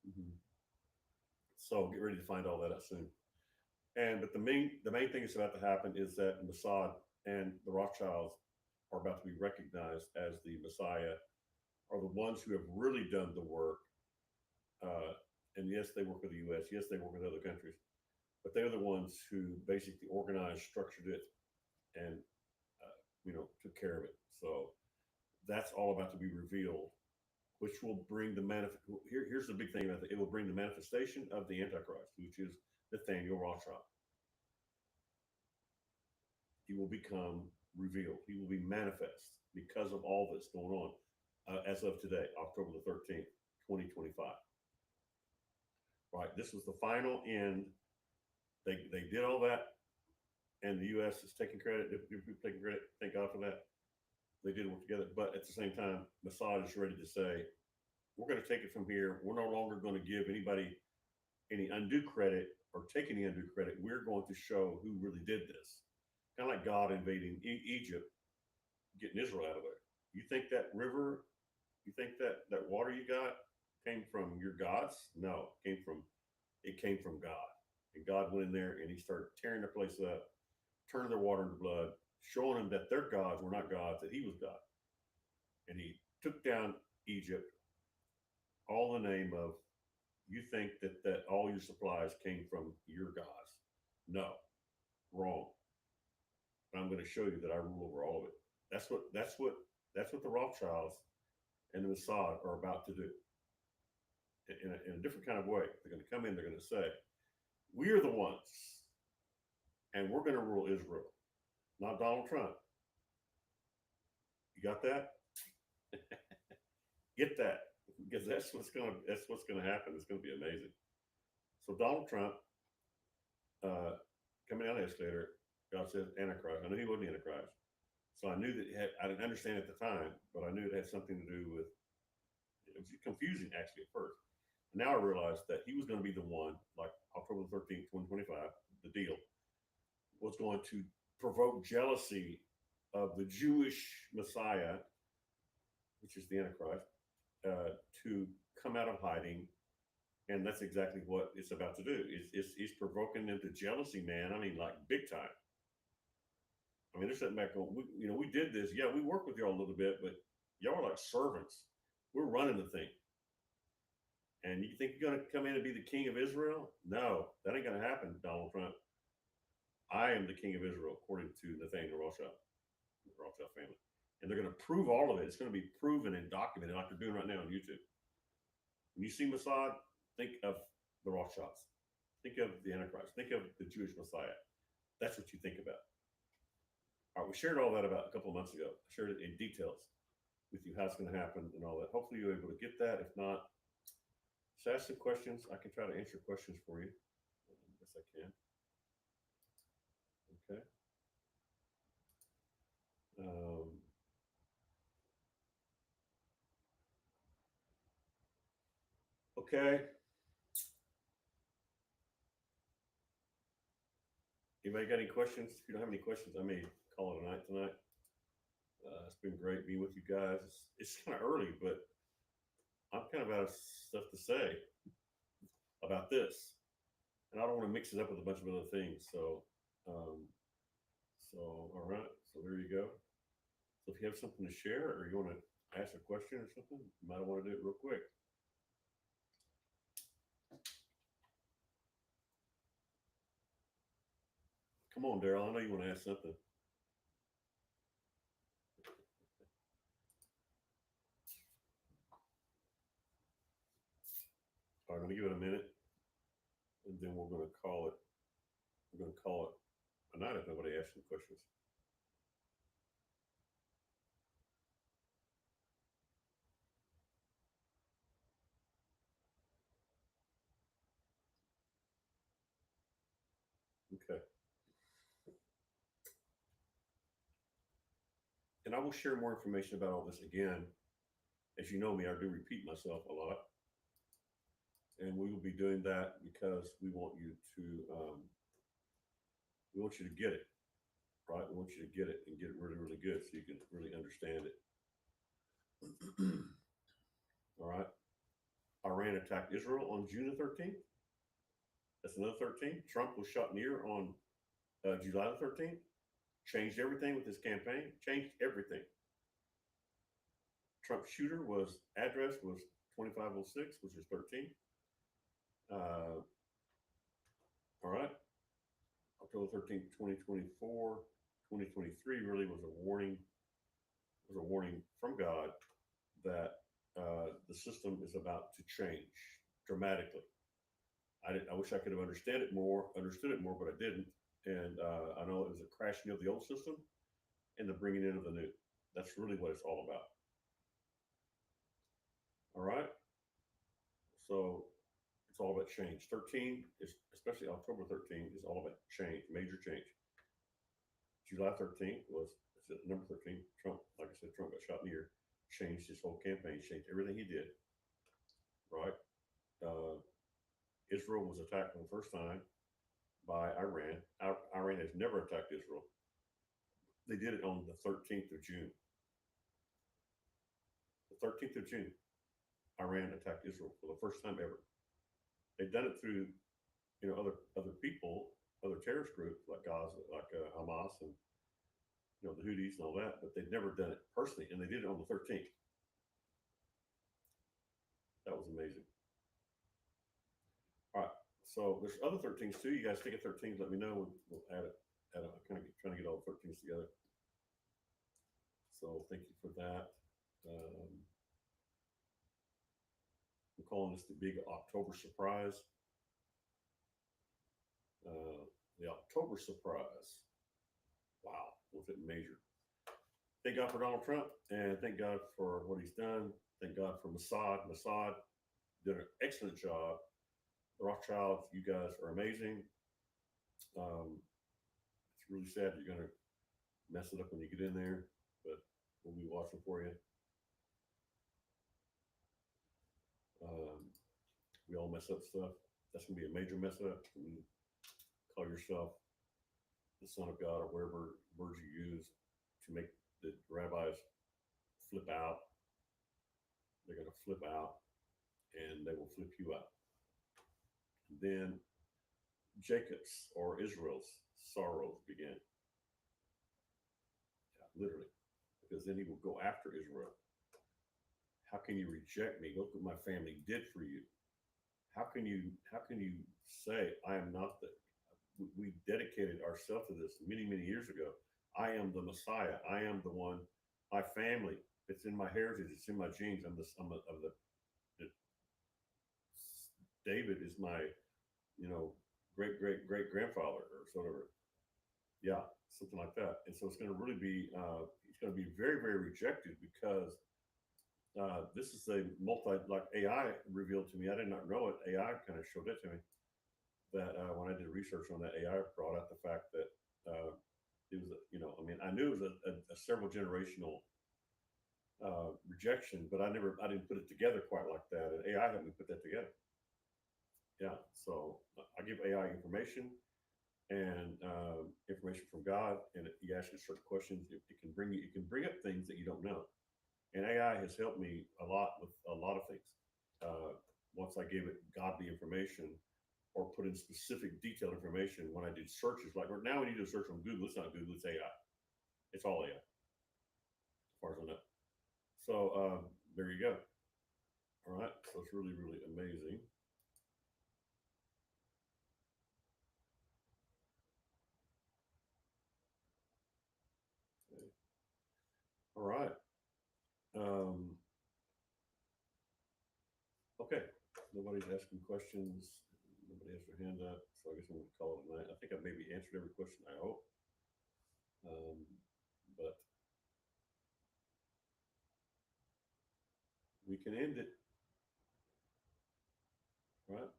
Mm-hmm. So get ready to find all that out soon. And but the main thing that's about to happen is that Mossad and the Rothschilds are about to be recognized as the Messiah, are the ones who have really done the work. Uh, and yes, they work with the U.S. Yes, they work with other countries, but they're the ones who basically organized, structured it, and took care of it. So that's all about to be revealed, which will bring the here's the big thing about it. It will bring the manifestation of the Antichrist, which is Nathaniel Rothschild. He will become revealed. He will be manifest because of all that's going on as of today, October the 13th, 2025. Right. This was the final end. They did all that, and the U.S. is taking credit. They're taking credit. Thank God for that. They did work together. But at the same time, Mossad is ready to say, we're going to take it from here. We're no longer going to give anybody any undue credit or take any undue credit. We're going to show who really did this. Kind of like God invading Egypt, getting Israel out of there. You think that river, you think that water you got came from your gods? No, it came from God. And God went in there and he started tearing the place up, turning their water into blood, showing them that their gods were not gods, that he was God. And he took down Egypt, all in the name of, you think that all your supplies came from your gods. No, wrong. But I'm going to show you that I rule over all of it. That's what the Rothschilds and the Mossad are about to do in a different kind of way. They're going to come in, they're going to say, we're the ones, and we're going to rule Israel, not Donald Trump. You got that? Get that, because that's what's going to happen. It's going to be amazing. So Donald Trump, coming down the escalator, God says Antichrist. I knew he wasn't Antichrist, so I knew that I didn't understand at the time, but I knew it had something to do with. It was confusing actually at first. Now I realized that he was going to be the one, like October 13th, 2025, the deal was going to provoke jealousy of the Jewish Messiah, which is the Antichrist, to come out of hiding. And that's exactly what it's about to do. It's provoking them to jealousy, man. I mean, like big time. I mean, they're sitting back going, we did this. Yeah, we worked with y'all a little bit, but y'all are like servants. We're running the thing. And you think you're going to come in and be the king of Israel? No, that ain't going to happen, Donald Trump. I am the king of Israel, according to Nathaniel Rothschild, the Rothschild family. and they're going to prove all of it. It's going to be proven and documented, like they're doing right now on YouTube. When you see Mossad, think of the Rothschilds, think of the Antichrist, think of the Jewish Messiah. That's what you think about. All right, we shared all that about a couple of months ago. I shared it in details with you, how it's going to happen and all that. Hopefully you're able to get that. If not, just ask some questions. I can try to answer questions for you. Yes, I can. Okay. Um, okay. Anybody got any questions? If you don't have any questions, I may call it a night tonight. It's been great being with you guys. It's kind of early, but I'm kind of out of stuff to say about this, and I don't want to mix it up with a bunch of other things. Um, so all right. So there you go. So if you have something to share, or you want to ask a question or something, you might want to do it real quick. Come on, Daryl. I know you want to ask something. All right, I'm gonna give it a minute, and then we're gonna call it. We're gonna call it a night if nobody asks any questions. Okay. And I will share more information about all this again. As you know me, I do repeat myself a lot, and we will be doing that because we want you to. We want you to get it, right? We want you to get it and get it really, really good so you can really understand it. All right. Iran attacked Israel on June the 13th. That's another 13th. Trump was shot near on July the 13th. Changed everything with his campaign. Changed everything. Trump's shooter was address was 2506, which is 13th. All right. October 13th, 2024, 2023 really was a warning from God that the system is about to change dramatically. I wish I could have understood it more, but I didn't. And I know it was a crashing of the old system and the bringing in of the new. That's really what it's all about. All right. So it's all about change. 13 is, especially October 13th, is all about change, major change. July 13th was number 13. Trump, like I said, Trump got shot in the ear, changed his whole campaign, changed everything he did. Right. Israel was attacked for the first time by Iran. Iran has never attacked Israel. They did it on the 13th of June. The 13th of June, Iran attacked Israel for the first time ever. They've done it through, other people, other terrorist groups like Gaza, like Hamas, and the Houthis and all that, but they've never done it personally, and they did it on the 13th. That was amazing. All right, so there's other 13s too. You guys think of 13s? Let me know. We'll add it. I'm kind of trying to get all the 13s together. So thank you for that. I'm calling this the big October surprise. The October surprise. Wow, was it major? Thank God for Donald Trump, and thank God for what he's done. Thank God for Mossad. Mossad did an excellent job. The Rothschilds, you guys are amazing. It's really sad that you're going to mess it up when you get in there, but we'll be watching for you. We all mess up stuff. That's going to be a major mess up. When you call yourself the Son of God or whatever words you use to make the rabbis flip out, they're going to flip out and they will flip you out. And then Jacob's or Israel's sorrows began. Yeah, literally. Because then he will go after Israel. How can you reject me? Look what my family did for you. How can you say I am not the we dedicated ourselves to this many, many years ago. I am the Messiah. I am the one my family. It's in my heritage. It's in my genes. David is my, great great great grandfather or sort of, yeah, something like that. And so it's going to really be, it's going to be very very rejected because this is a like AI revealed to me. I did not know it. AI kind of showed it to me that when I did research on that, AI brought out the fact that it was, I knew it was a several generational rejection, but I didn't put it together quite like that. And AI helped me put that together. Yeah. So I give AI information and information from God, and you ask it certain questions. It can bring up things that you don't know. And AI has helped me a lot with a lot of things. Once I gave it godly information or put in specific detailed information when I did searches, like right now when you do a search on Google, it's not Google, it's AI. It's all AI, as far as I know. So there you go. All right. So it's really, really amazing. Okay. All right. Okay. Nobody's asking questions. Nobody has their hand up. So I guess I'm going to call it a night. I think I maybe answered every question, I hope. But we can end it. Right.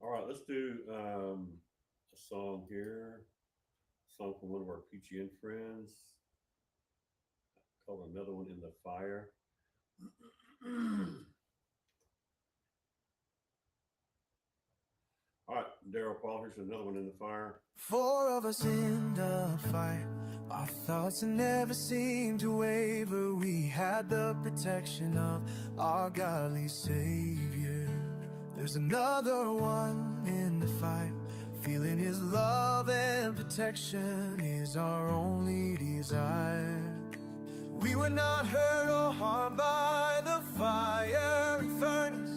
All right. Let's do a song here. A song from one of our PGN friends called Another One in the Fire. All right, Daryl Paul, here's another one in the fire. 4 of us in the fire. Our thoughts never seemed to waver. We had the protection of our godly Savior. There's another one in the fire. Feeling His love and protection is our only desire. We were not hurt or harmed by the fiery furnace.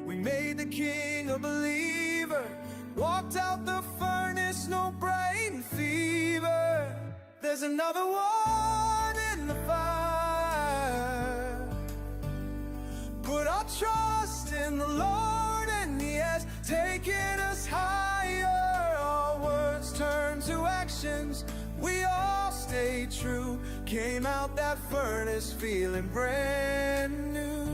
We made the King a believer, walked out the furnace, no brain fever. There's another one in the fire. Put our trust in the Lord, and He has taken us higher. Our words turned to actions, we all stayed true. Came out that furnace feeling brand new.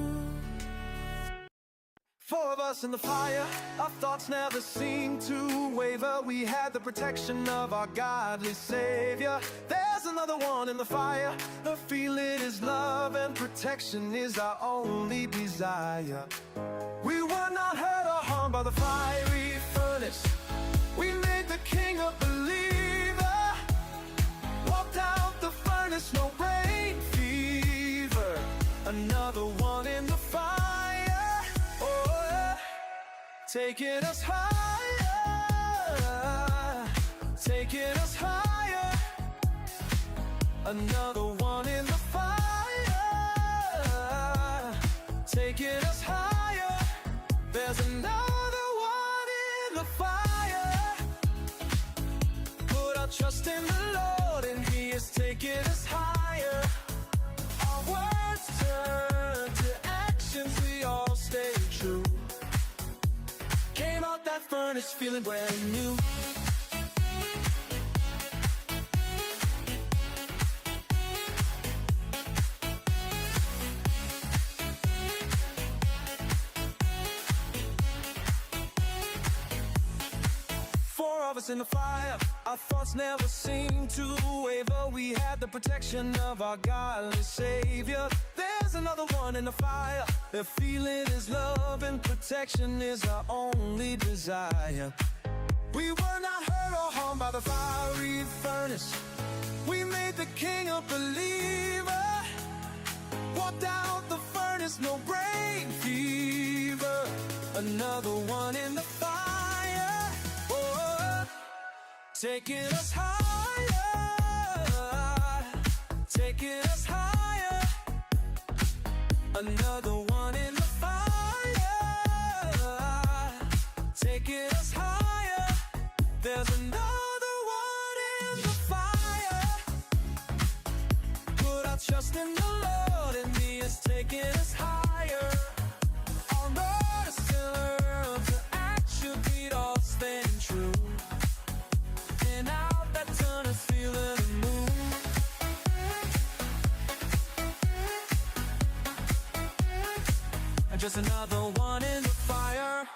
4 of us in the fire, our thoughts never seemed to waver. We had the protection of our godly Savior. There's another one in the fire. The feeling is love and protection is our only desire. We were not hurt or harmed by the fiery furnace. We made the King a believer, walked out the furnace, no brain fever. Another one in the fire. Taking us higher, taking us higher. Another one in the fire, taking us higher. There's another one in the fire. Put our trust in the Lord, and He is taking us higher. Our words turn to actions, we all stay true. Came out that furnace feeling brand new. Four of us in the fire, our thoughts never seemed to waver. We had the the protection of our godly Savior. There's another one in the fire. The feeling is love and protection is our only desire. We were not hurt or harmed by the fiery furnace. We made the King a believer. Walked out the furnace, no brain fever. Another one in the fire. Oh, taking us higher, taking us higher. Another one in the fire, taking us higher. There's another one in the fire. Put our trust in the Lord, and He is taking us higher. Our Lord is still to act should be all staying true. And out that turn is feeling the moon. And just another one in the fire.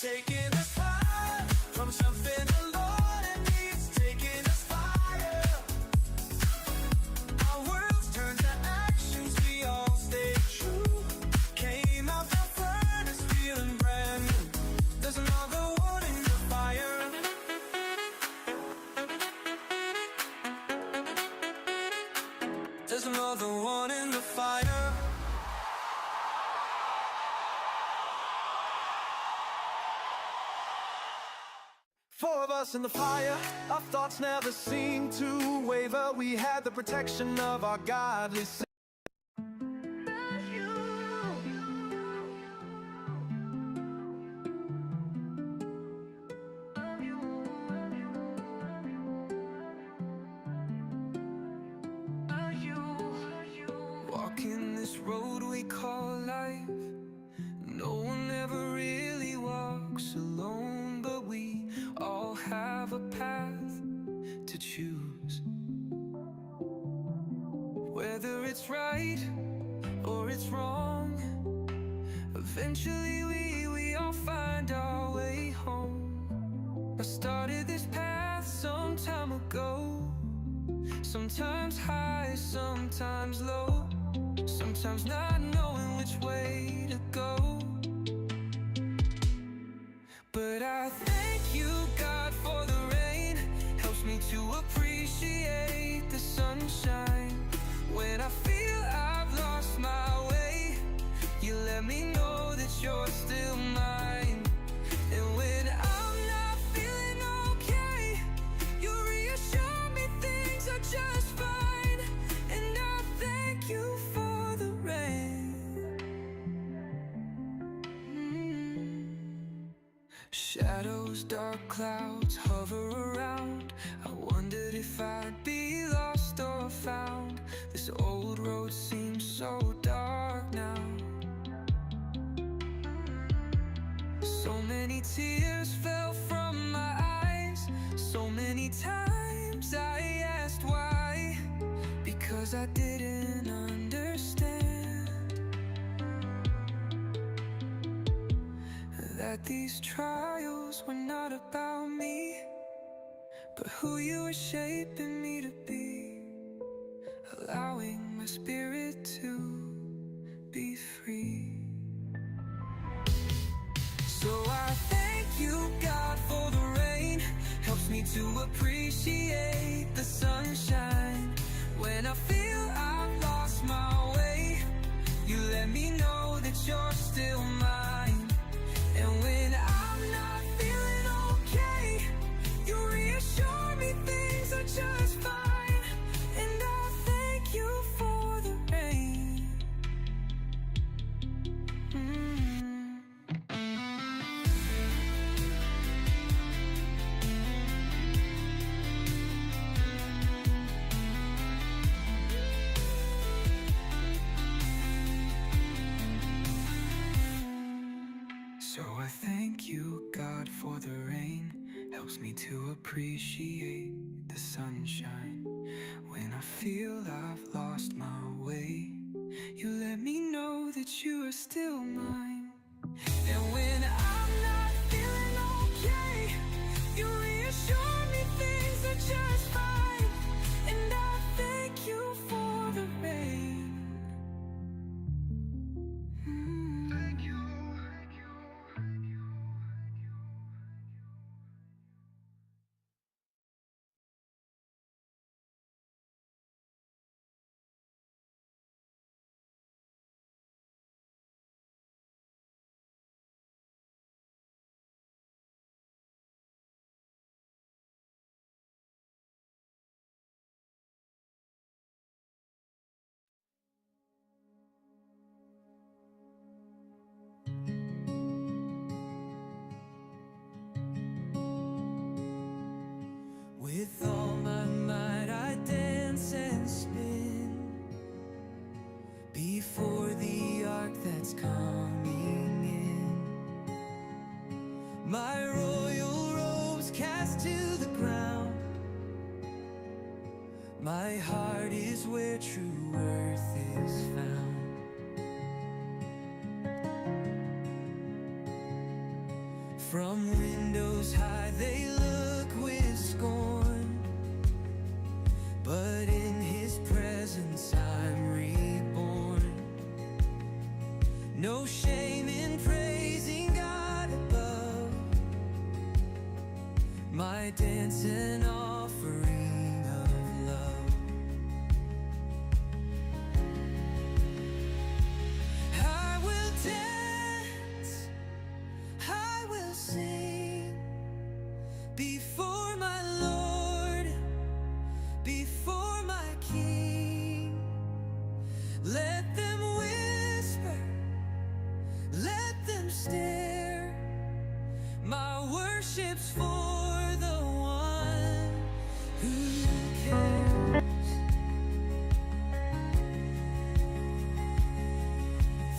Taking us high from something the Lord needs. Taking us higher. Our words turn to actions. We all stay true. Came out the furnace feeling brand new. There's another one in the fire. There's another one in the fire. Four of us in the fire, our thoughts never seem to waver. We had the protection of our godly Savior. Walking this road we call life, no one ever really walks alone, but we all have a path to choose. Whether it's right or it's wrong, eventually we all find our way home. I started this path some time ago. Sometimes high, sometimes low. Sometimes not knowing which way to go. But I thank you, God, for the rain. Helps me to appreciate the sunshine. When I feel I've lost my way, you let me know that you're still mine. And when I'm not feeling okay, you reassure me things are just fine. And I thank you for the rain. Shadows, dark clouds hover around. I wondered if I'd be lost or found. This old road seems so dark now. So many tears fell from my eyes. So many times I asked why. Because I didn't understand that these trials were not about me, but who you were shaping me to be, allowing my spirit to be free. So I thank you, God, for the rain. Helps me to appreciate the sunshine. When I feel I've lost my way, you let me know that you're still mine. And when I'm not feeling okay, you reassure me things are just fine. And I thank you for the rain. So I thank you, God, for the rain. Helps me to appreciate the sunshine. When I feel I've lost my way, you let me know that you are still mine. And when I'm not feeling okay, you reassure me things are just fine. And I thank you for the rain. Thank you. With all my might I dance and spin before the ark that's coming in. My royal robes cast to the ground. My heart is where true worth is found. From windows high they look with scorn, but in his presence I'm reborn. No shame in praising God above. My dance an offering of love. I will dance, I will sing before my Lord, before my King. Let them whisper, let them stare. My worship's for the one who cares.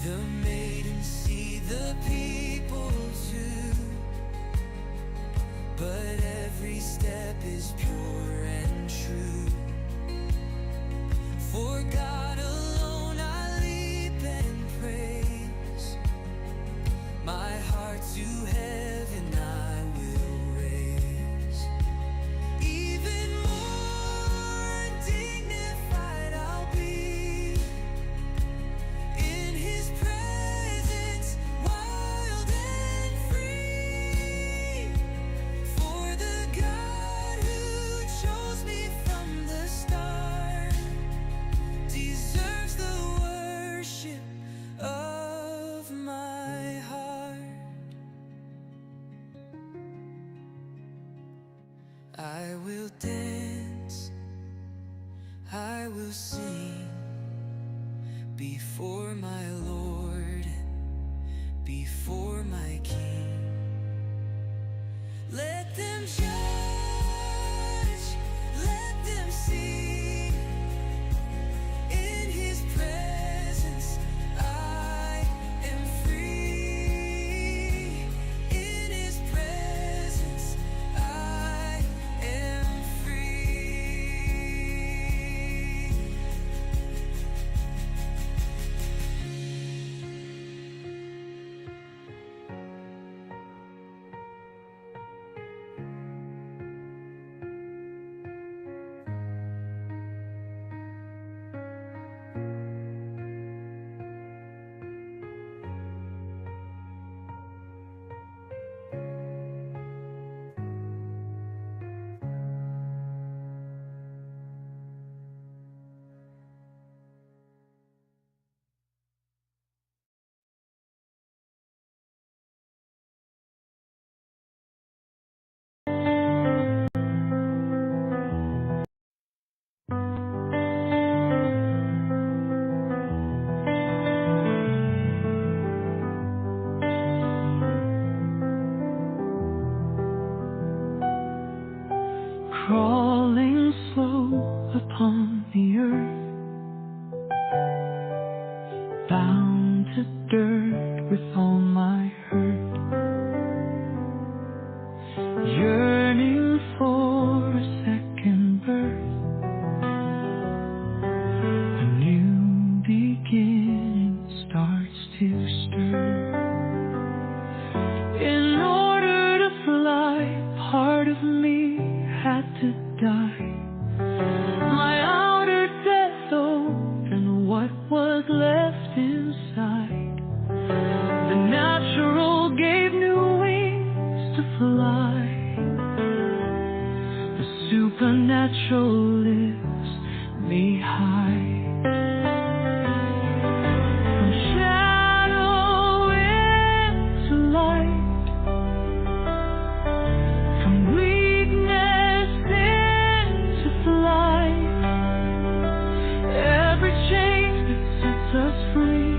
The maidens see the people too, but every step is pure and true. For God alone I leap and praise. My heart to heaven I will raise. Even more dignified I'll be in his presence, wild and free. For the God who chose me from the start deserves the worship of my heart. I will dance, I will sing before my Lord, before my King. Let them judge, let them see. In his presence I am free. In his presence I am free. Crawling slow upon the earth, bound to dirt with all my hurt. of me had to die. My outer death opened what was left inside. The natural gave new wings to fly. The supernatural lifts me high. From shadow into light, from weakness into flight. Every chain that sets us free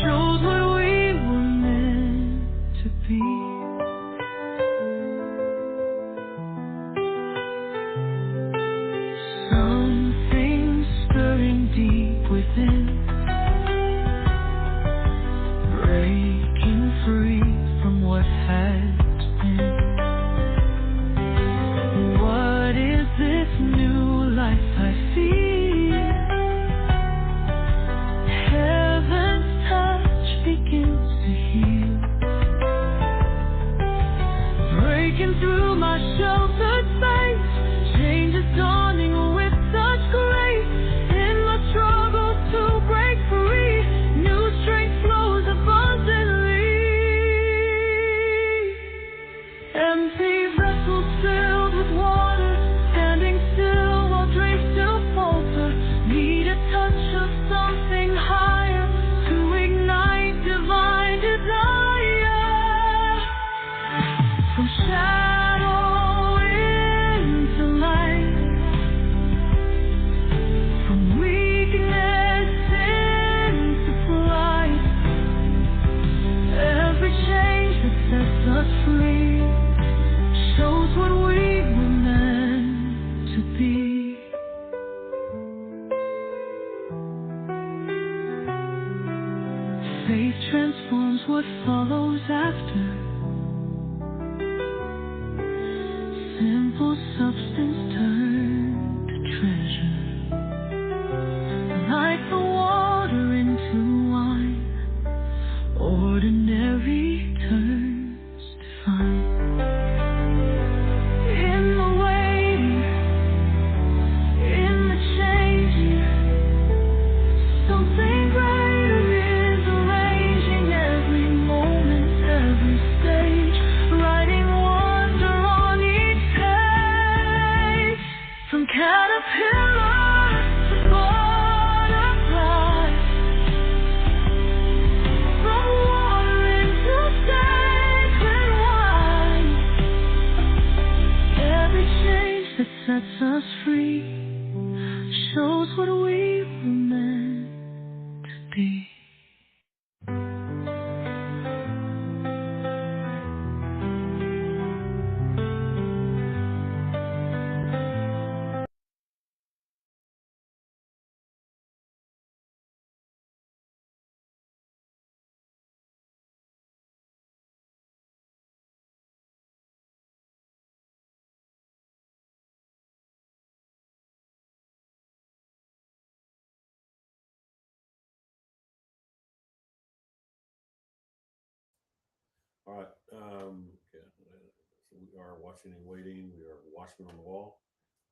shows what we were meant to be. Something stirring deep within, breaking free from what has been. What is this new life I feel? Heaven's touch begins to heal, breaking through my sheltered space. Change is dawning with such grace. In my struggle to break free, new strength flows abundantly. Empty vessels filled with water, standing still while dreams still falter. Need a touch of something higher to ignite divine desire. From shadow into light, from weakness into flight. Every change that sets us free shows what we were meant to be. Faith transforms what follows after. Simple substance turned to treasure. Like the water into wine, ordinary turns divine. In the waiting, in the changing, something greater is arranging every moment, every stage, writing wonder on each page. From caterpillar to butterfly, from water into sacred wine. Every change that sets us free shows what we were meant to be. All right. Okay. So we are watching and waiting. We are watchmen on the wall.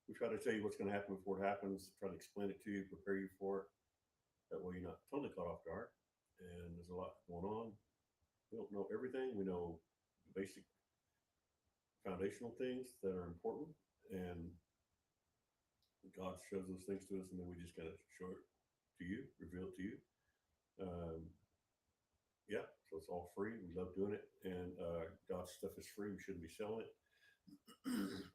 We try to tell you what's going to happen before it happens, try to explain it to you, prepare you for it. That way you're not totally caught off guard. And there's a lot going on. We don't know everything. We know the basic foundational things that are important. And God shows those things to us, and then we just kind of show it to you, reveal it to you. Um, yeah, so it's all free. We love doing it. And God's stuff is free. We shouldn't be selling it.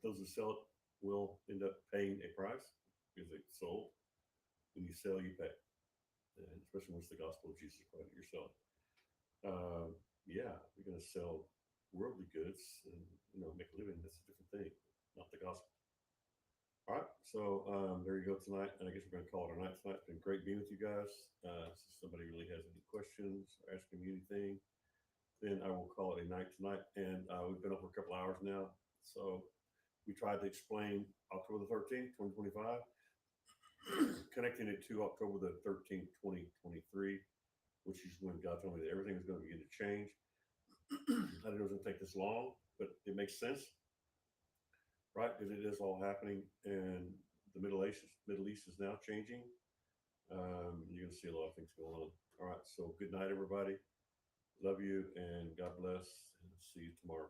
Those who sell it will end up paying a price because it's sold. When you sell, you pay, and especially when it's the gospel of Jesus Christ that you're selling. Yeah, we're going to sell worldly goods and make a living. That's a different thing, not the gospel. All right, so there you go tonight, and I guess we're going to call it a night tonight. It's been great being with you guys. If somebody really has any questions or asking me anything, then I will call it a night tonight. And we've been up for a couple hours now, so we tried to explain October the 13th, 2025, connecting it to October the 13th, 2023, which is when God told me that everything was going to begin to change. I didn't know it was going to take this long, but it makes sense. right? Because it is all happening, and the Middle East is now changing. You're gonna see a lot of things going on. All right, so good night, everybody. Love you, and God bless, and see you tomorrow.